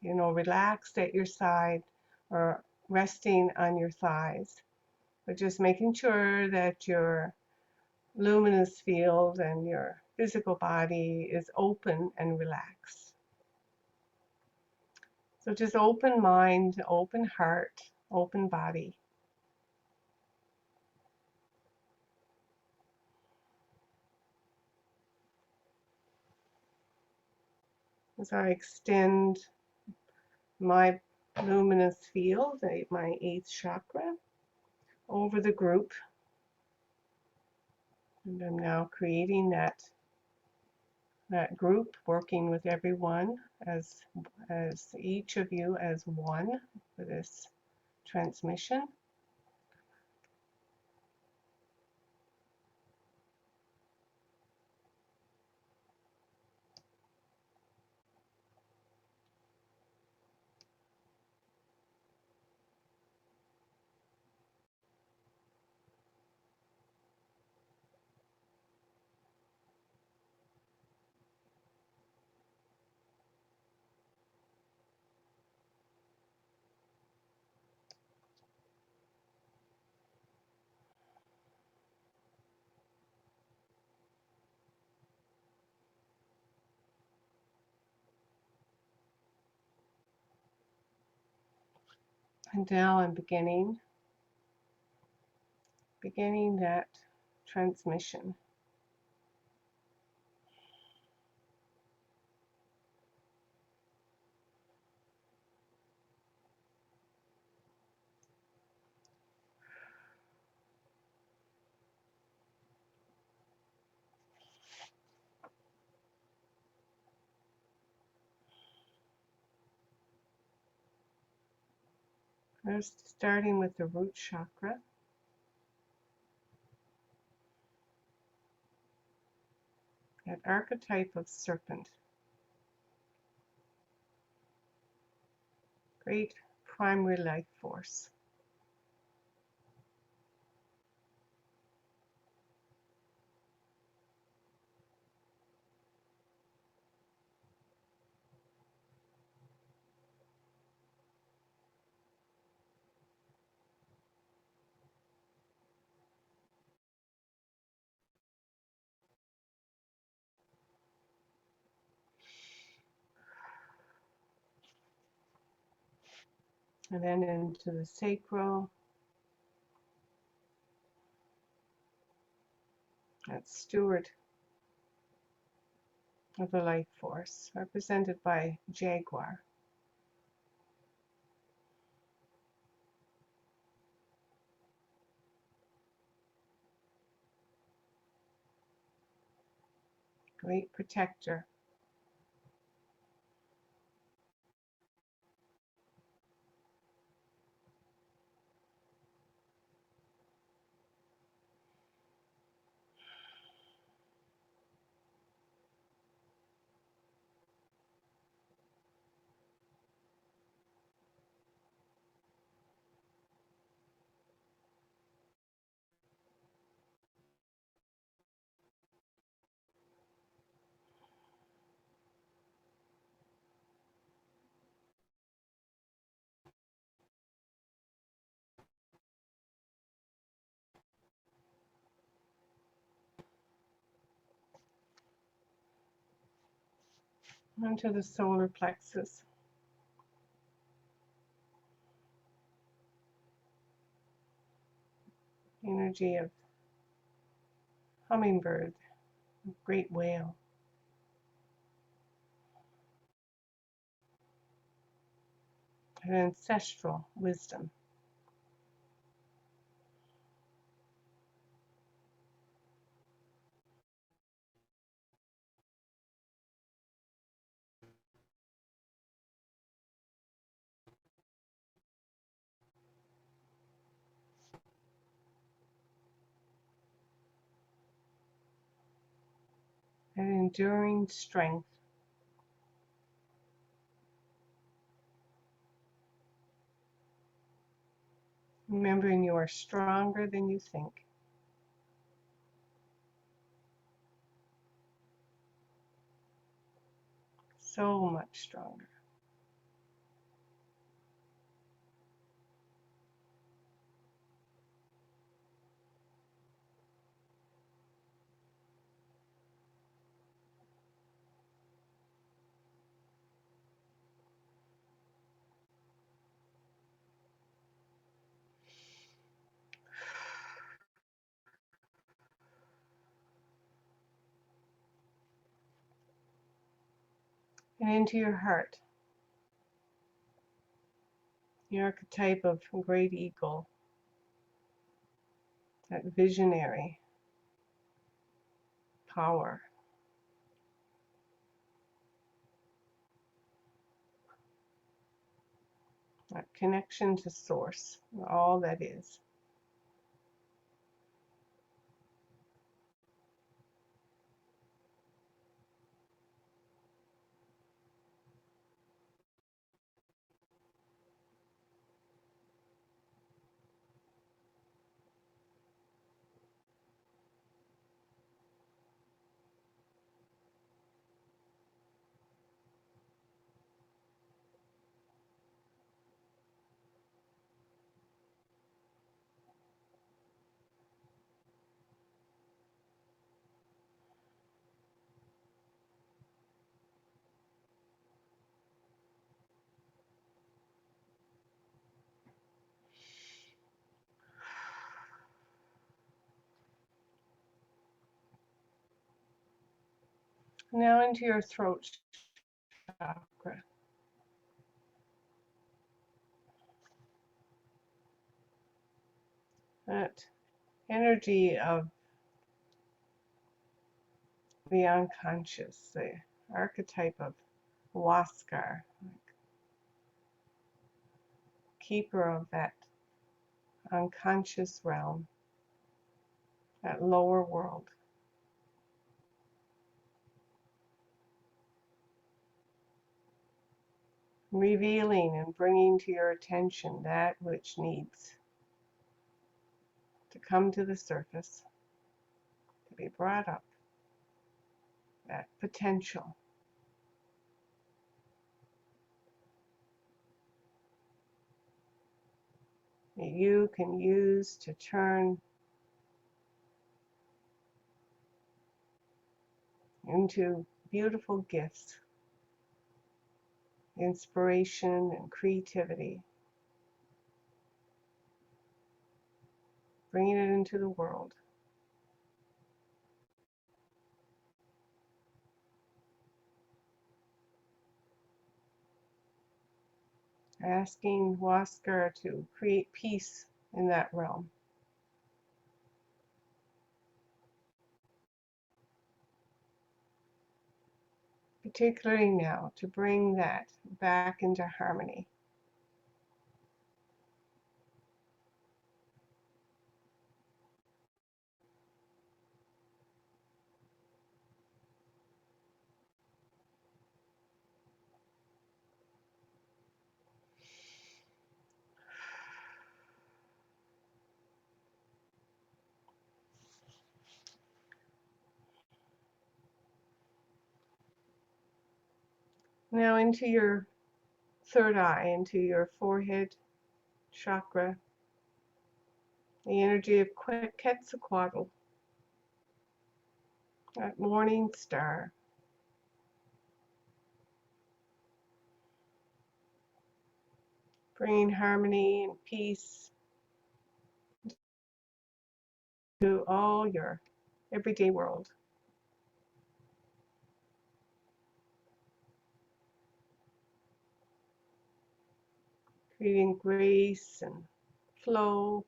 S1: relaxed at your side or resting on your thighs. But just making sure that your luminous field and your physical body is open and relaxed. So just open mind, open heart, open body. As I extend my luminous field, my 8th chakra, over the group. And I'm now creating that group, working with everyone as each of you as one for this transmission. And now I'm beginning that transmission. First, starting with the root chakra. That archetype of serpent. Great primary life force. And then into the sacral. That steward of the life force, represented by Jaguar. Great protector. Onto the solar plexus. Energy of hummingbird, great whale. An ancestral wisdom. An enduring strength. Remembering you are stronger than you think. So much stronger. and into your heart, the archetype of great eagle, that visionary power. That connection to source, all that is. Now into your throat chakra. That energy of the unconscious, the archetype of Huascar, keeper of that unconscious realm, that lower world. Revealing and bringing to your attention that which needs to come to the surface, to be brought up, that potential. That you can use to turn into beautiful gifts, inspiration and creativity, bringing it into the world. Asking Huascar to create peace in that realm. Particularly now, to bring that back into harmony. Now into your third eye, into your forehead chakra, the energy of Quetzalcoatl, that morning star. Bringing harmony and peace to all your everyday world. Creating grace and flow.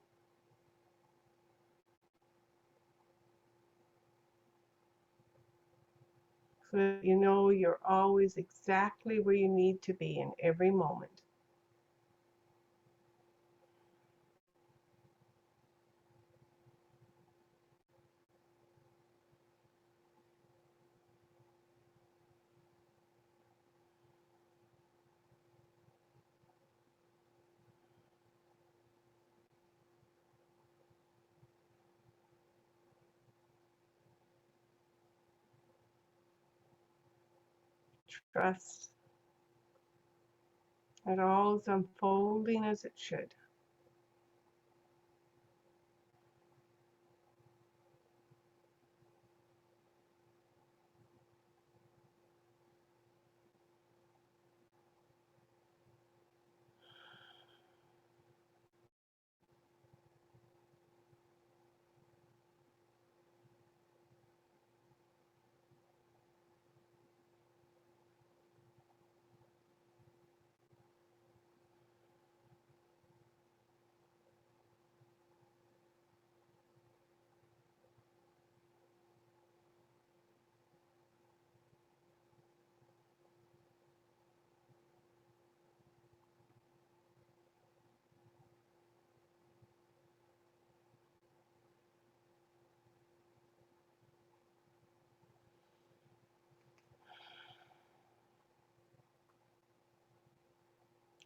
S1: So that you know you're always exactly where you need to be in every moment. Trust that all is unfolding as it should.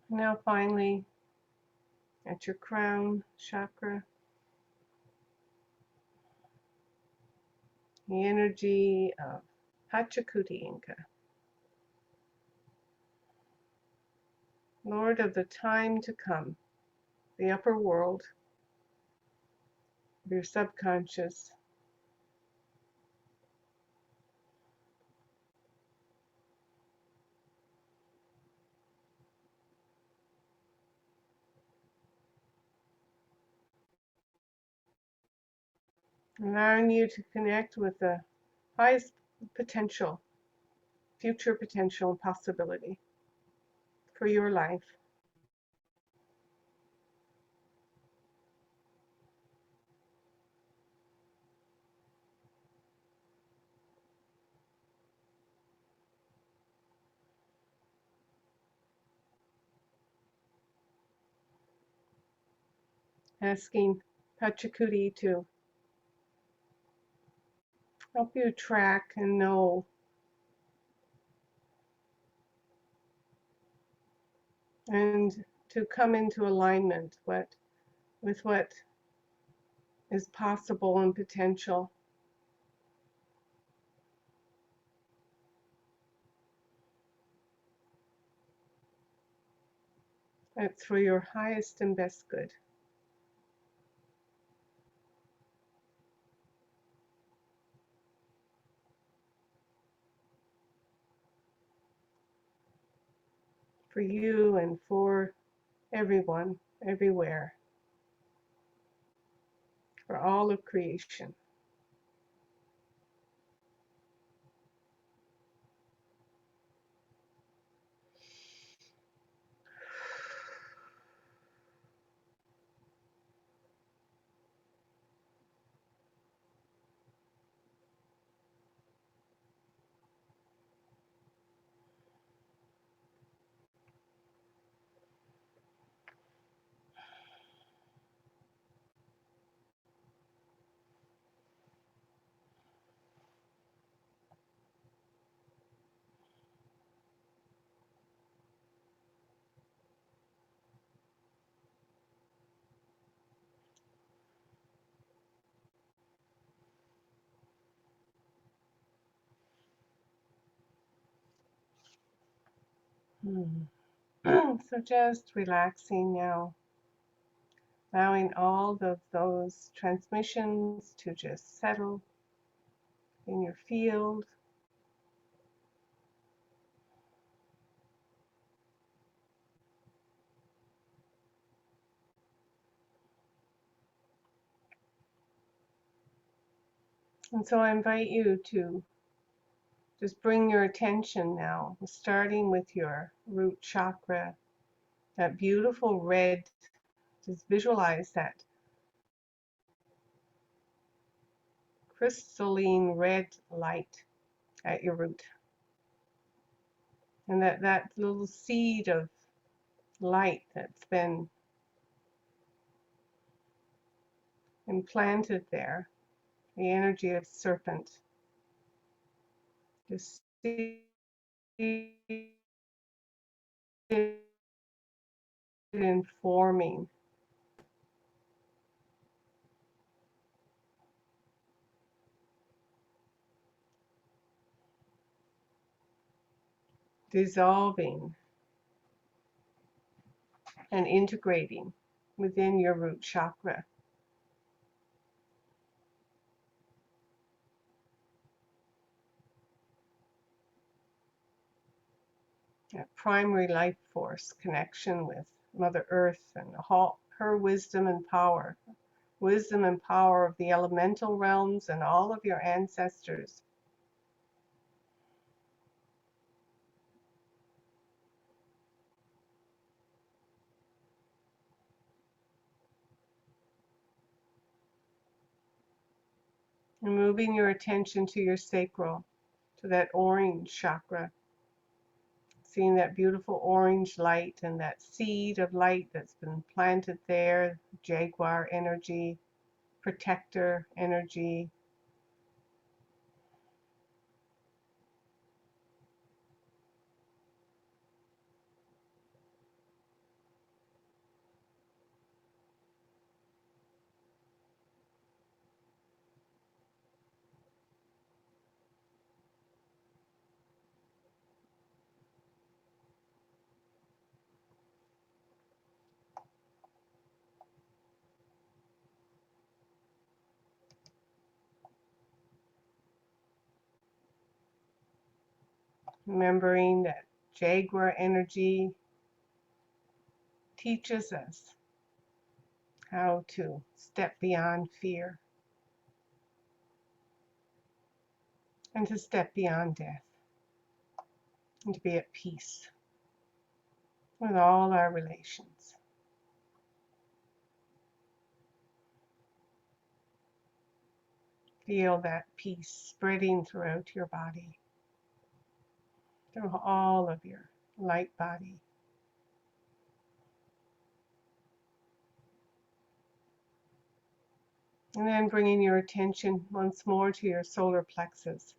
S1: Now finally, at your crown chakra, the energy of Pachacuti Inca, Lord of the time to come, the upper world, of your subconscious, allowing you to connect with the highest potential, future potential and possibility for your life. Asking Pachacuti to help you track and know and to come into alignment with what is possible and potential. That's for your highest and best good. For you and for everyone, everywhere, for all of creation. So just relaxing now, allowing all of those transmissions to just settle in your field. And so I invite you to just bring your attention now, starting with your root chakra, that beautiful red. Just visualize that crystalline red light at your root. And that little seed of light that's been implanted there, the energy of serpent, just see it informing, dissolving, and integrating within your root chakra. That primary life force connection with Mother Earth and her wisdom and power of the elemental realms and all of your ancestors. And moving your attention to your sacral, to that orange chakra, seeing that beautiful orange light and that seed of light that's been planted there, jaguar energy, protector energy. remembering that Jaguar energy teaches us how to step beyond fear and to step beyond death and to be at peace with all our relations. Feel that peace spreading throughout your body, through all of your light body. And then bringing your attention once more to your solar plexus,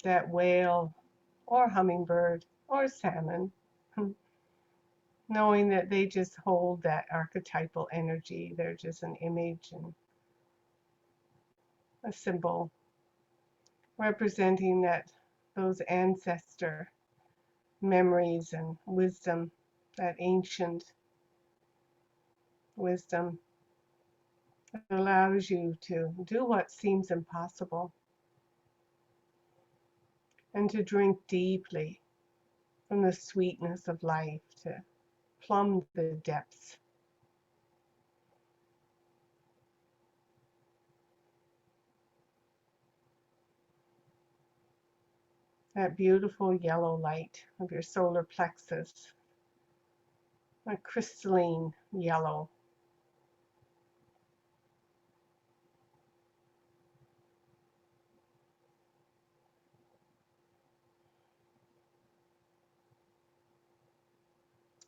S1: that whale or hummingbird or salmon, knowing that they just hold that archetypal energy. They're just an image and a symbol representing that those ancestor memories and wisdom, that ancient wisdom that allows you to do what seems impossible and to drink deeply from the sweetness of life, to plumb the depths. That beautiful yellow light of your solar plexus, a crystalline yellow.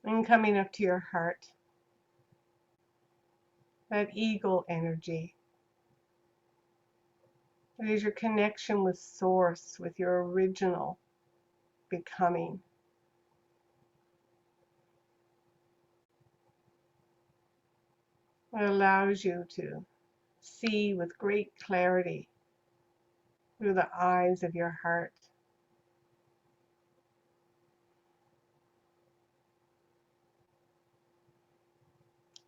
S1: And coming up to your heart, that eagle energy. It is your connection with Source, with your original becoming. It allows you to see with great clarity through the eyes of your heart.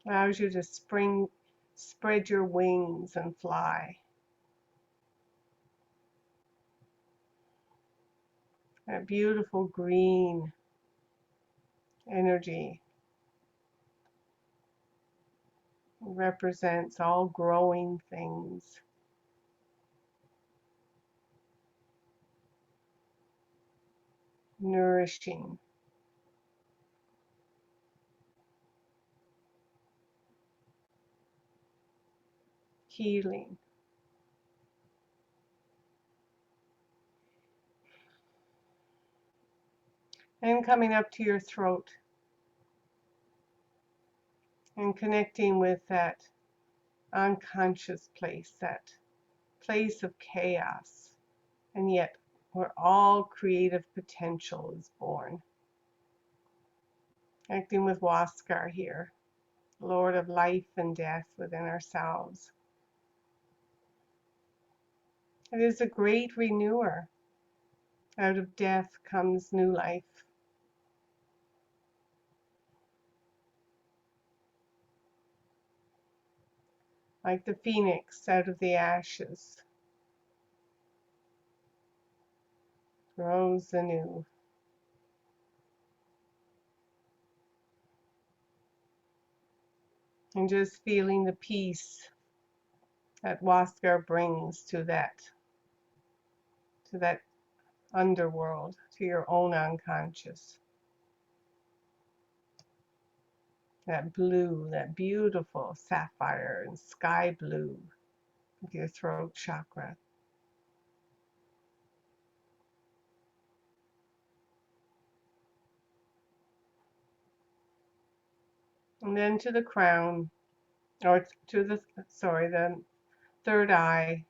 S1: Allows you to spread your wings and fly. That beautiful green energy represents all growing things. Nourishing. Healing. And coming up to your throat and connecting with that unconscious place, that place of chaos, and yet where all creative potential is born. Connecting with Huascar here, Lord of life and death within ourselves. It is a great renewer. Out of death comes new life. Like the phoenix out of the ashes, grows anew. And just feeling the peace that Huascar brings to that underworld, to your own unconscious. That blue, that beautiful sapphire and sky blue of your throat chakra. And then to the crown, or to the third eye,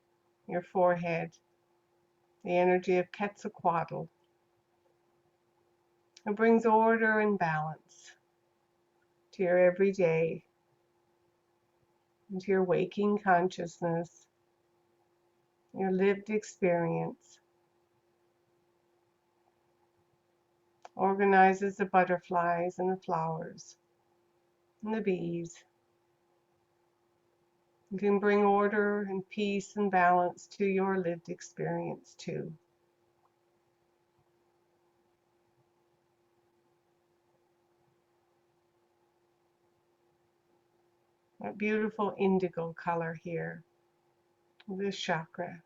S1: your forehead, the energy of Quetzalcoatl. It brings order and balance to your everyday, into your waking consciousness, your lived experience. Organizes the butterflies and the flowers and the bees. You can bring order and peace and balance to your lived experience too. a beautiful indigo color here, this chakra.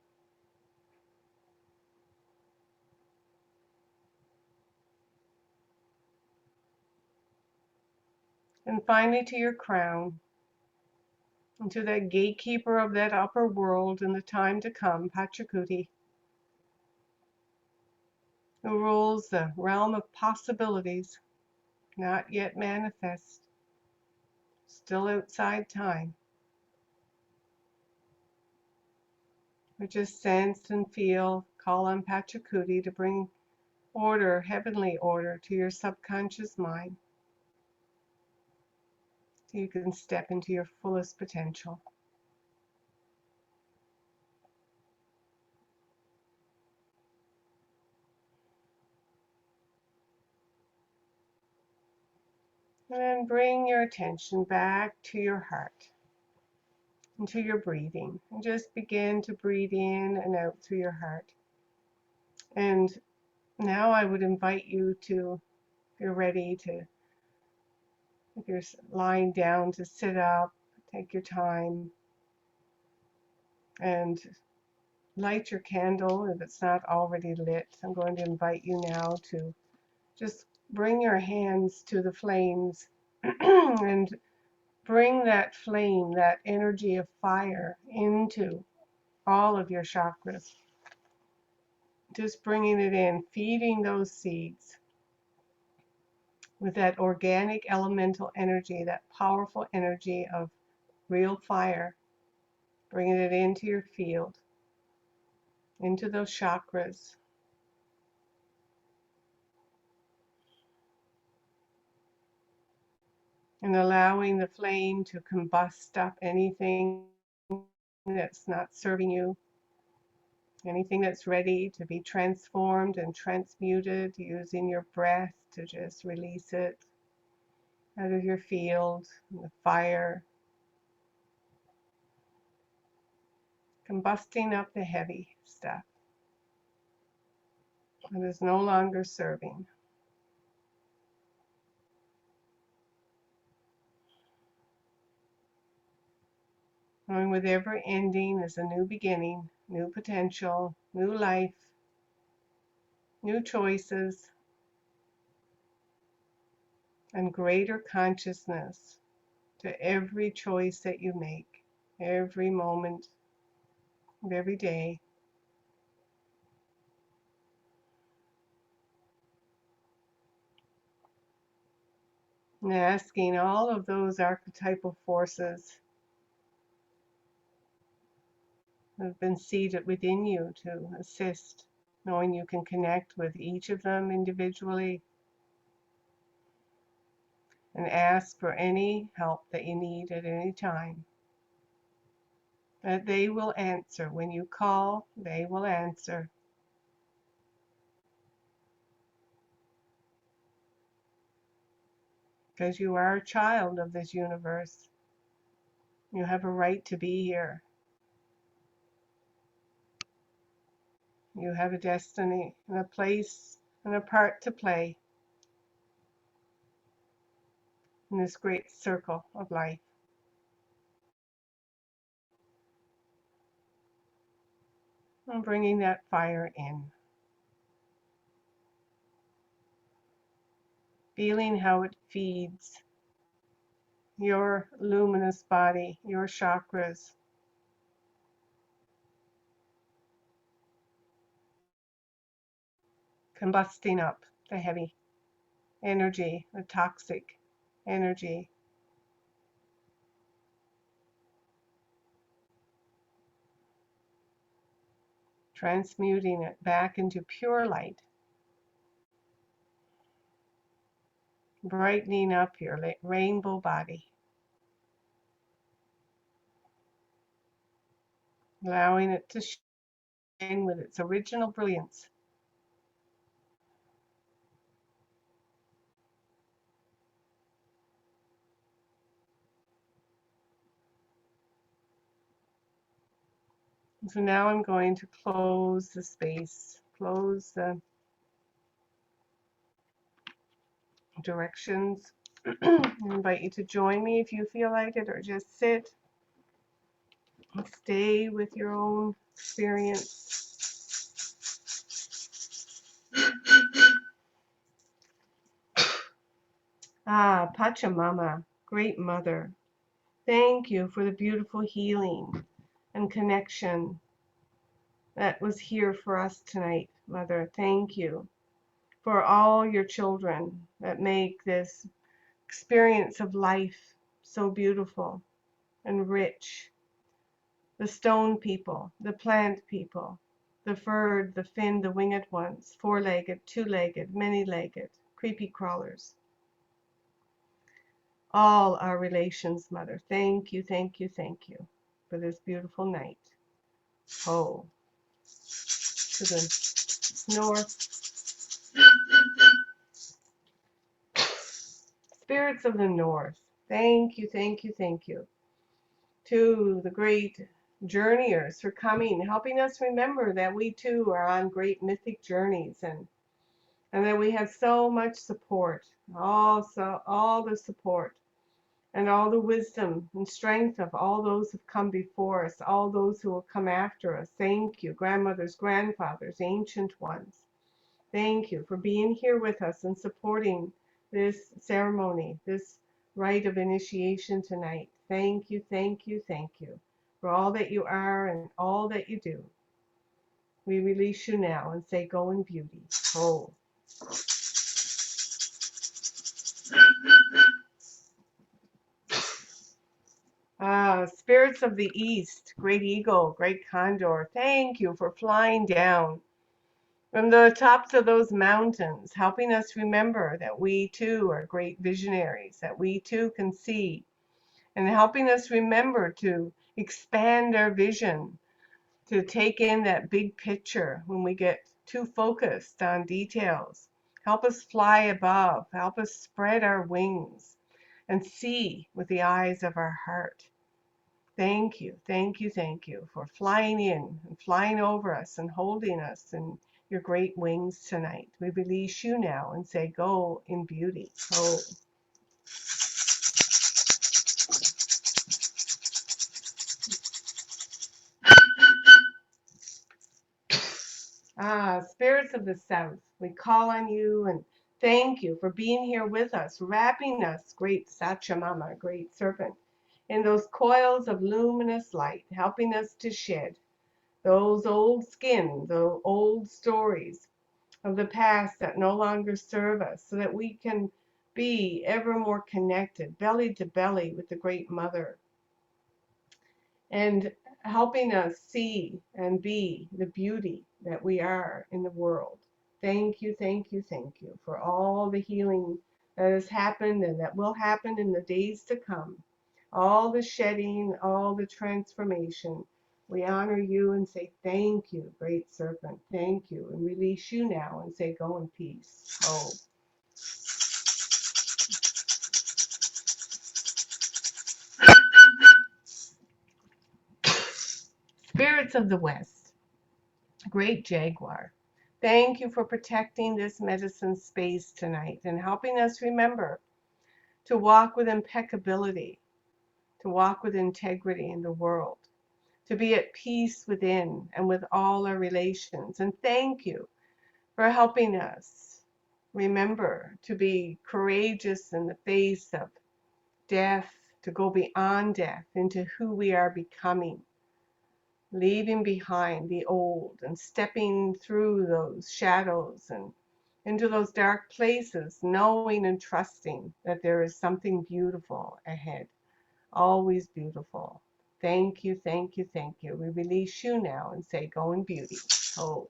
S1: And finally to your crown, and to that gatekeeper of that upper world in the time to come, Pachacuti, who rules the realm of possibilities, not yet manifest, still outside time. We just sense and feel, call on Pachacuti to bring order, heavenly order, to your subconscious mind, so you can step into your fullest potential. And then bring your attention back to your heart, into your breathing, and just begin to breathe in and out through your heart. And now I would invite you to, if you're ready to, if you're lying down, to sit up, take your time, and light your candle if it's not already lit. I'm going to invite you now to just bring your hands to the flames and bring that flame, that energy of fire, into all of your chakras. Just bringing it in, feeding those seeds with that organic elemental energy, that powerful energy of real fire, bringing it into your field, into those chakras. And allowing the flame to combust up anything that's not serving you, anything that's ready to be transformed and transmuted, using your breath to just release it out of your field, the fire, combusting up the heavy stuff that is no longer serving. Knowing with every ending is a new beginning, new potential, new life, new choices, and greater consciousness to every choice that you make, every moment of every day. And asking all of those archetypal forces that have been seated within you to assist, knowing you can connect with each of them individually, and ask for any help that you need at any time. That they will answer. When you call, they will answer. Because you are a child of this universe. You have a right to be here. You have a destiny and a place and a part to play in this great circle of life. And bringing that fire in. Feeling how it feeds your luminous body, your chakras. Combusting up the heavy energy, the toxic energy. Transmuting it back into pure light. Brightening up your rainbow body. Allowing it to shine with its original brilliance. So now I'm going to close the space, close the directions I invite you to join me if you feel like it, or just sit and stay with your own experience. Ah, Pachamama, Great Mother, thank you for the beautiful healing and connection that was here for us tonight, Mother. Thank you for all your children that make this experience of life so beautiful and rich. The stone people, the plant people, the furred, the finned, the winged ones, four-legged, two-legged, many-legged, creepy crawlers. All our relations, Mother. Thank you, thank you, thank you for this beautiful night. Oh, to the north. Spirits of the north. Thank you, thank you, thank you. To the great journeyers for coming, helping us remember that we too are on great mythic journeys, and that we have so much support, all the support and all the wisdom and strength of all those who've come before us, all those who will come after us. Thank you, grandmothers, grandfathers, ancient ones. Thank you for being here with us and supporting this ceremony, this rite of initiation tonight. Thank you, thank you, thank you for all that you are and all that you do. We release you now and say, go in beauty. Oh. Spirits of the East, great eagle, great condor, thank you for flying down from the tops of those mountains, helping us remember that we too are great visionaries, that we too can see, and helping us remember to expand our vision, to take in that big picture when we get too focused on details. Help us fly above, help us spread our wings and see with the eyes of our heart. Thank you, thank you, thank you for flying in and flying over us and holding us in your great wings tonight. We release you now and say, go in beauty. Oh. Spirits of the South, we call on you and thank you for being here with us, wrapping us, great Sachamama, great serpent, in those coils of luminous light, helping us to shed those old skins, those old stories of the past that no longer serve us, so that we can be ever more connected, belly to belly with the Great Mother, and helping us see and be the beauty that we are in the world. Thank you, thank you, thank you for all the healing that has happened and that will happen in the days to come. All the shedding, all the transformation. We honor you and say thank you, great serpent. Thank you. And release you now and say go in peace. Oh. Spirits of the West, great jaguar. Thank you for protecting this medicine space tonight and helping us remember to walk with impeccability, to walk with integrity in the world, to be at peace within and with all our relations. And thank you for helping us remember to be courageous in the face of death, to go beyond death into who we are becoming, leaving behind the old and stepping through those shadows and into those dark places, knowing and trusting that there is something beautiful ahead, always beautiful. Thank you, thank you, thank you. We release you now and say, go in beauty. Oh.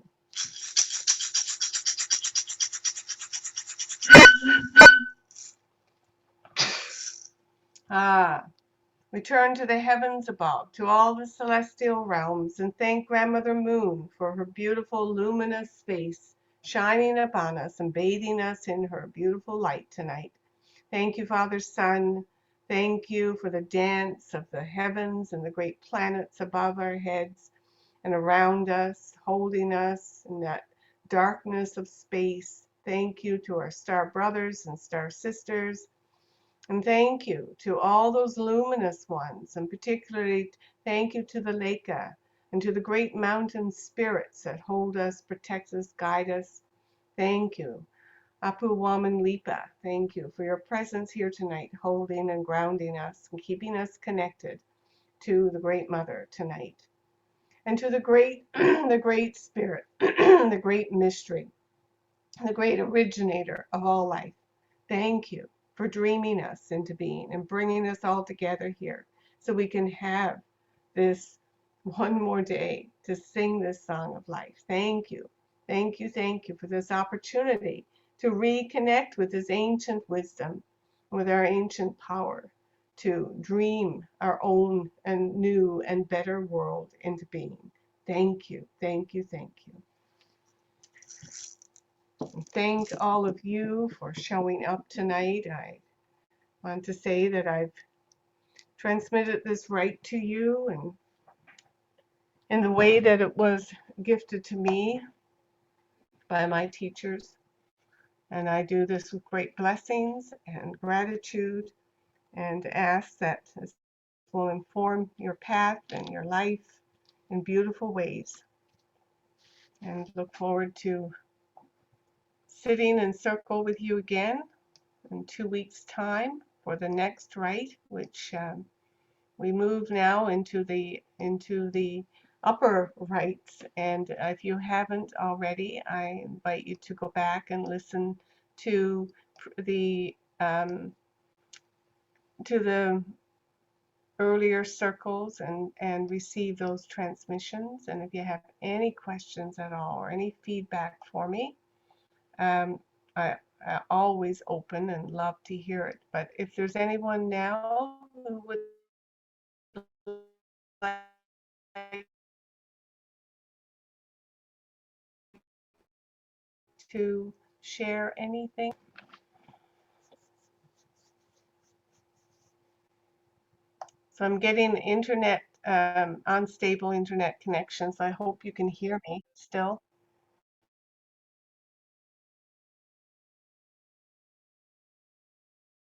S1: We turn to the heavens above, to all the celestial realms, and thank Grandmother Moon for her beautiful luminous face shining upon us and bathing us in her beautiful light tonight. Thank you, Father Sun. Thank you for the dance of the heavens and the great planets above our heads and around us, holding us in that darkness of space. Thank you to our star brothers and star sisters. And thank you to all those luminous ones, and particularly thank you to the Leka and to the great mountain spirits that hold us, protect us, guide us. Thank you. Apu Waman Lipa, thank you for your presence here tonight, holding and grounding us and keeping us connected to the Great Mother tonight. And to the great, the great spirit, the great mystery, the great originator of all life. Thank you for dreaming us into being and bringing us all together here so we can have this one more day to sing this song of life. Thank you. Thank you. Thank you for this opportunity to reconnect with this ancient wisdom, with our ancient power to dream our own and new and better world into being. Thank you. Thank you. Thank you. Thank all of you for showing up tonight. I want to say that I've transmitted this right to you and in the way that it was gifted to me by my teachers. And I do this with great blessings and gratitude and ask that this will inform your path and your life in beautiful ways. And look forward to sitting in circle with you again in 2 weeks' time for the next rite, which we move now into the upper rites. And if you haven't already, I invite you to go back and listen to the earlier circles and receive those transmissions. And if you have any questions at all or any feedback for me, I always open and love to hear it. But if there's anyone now who would like to share anything. So I'm getting internet, unstable internet connections. I hope you can hear me still.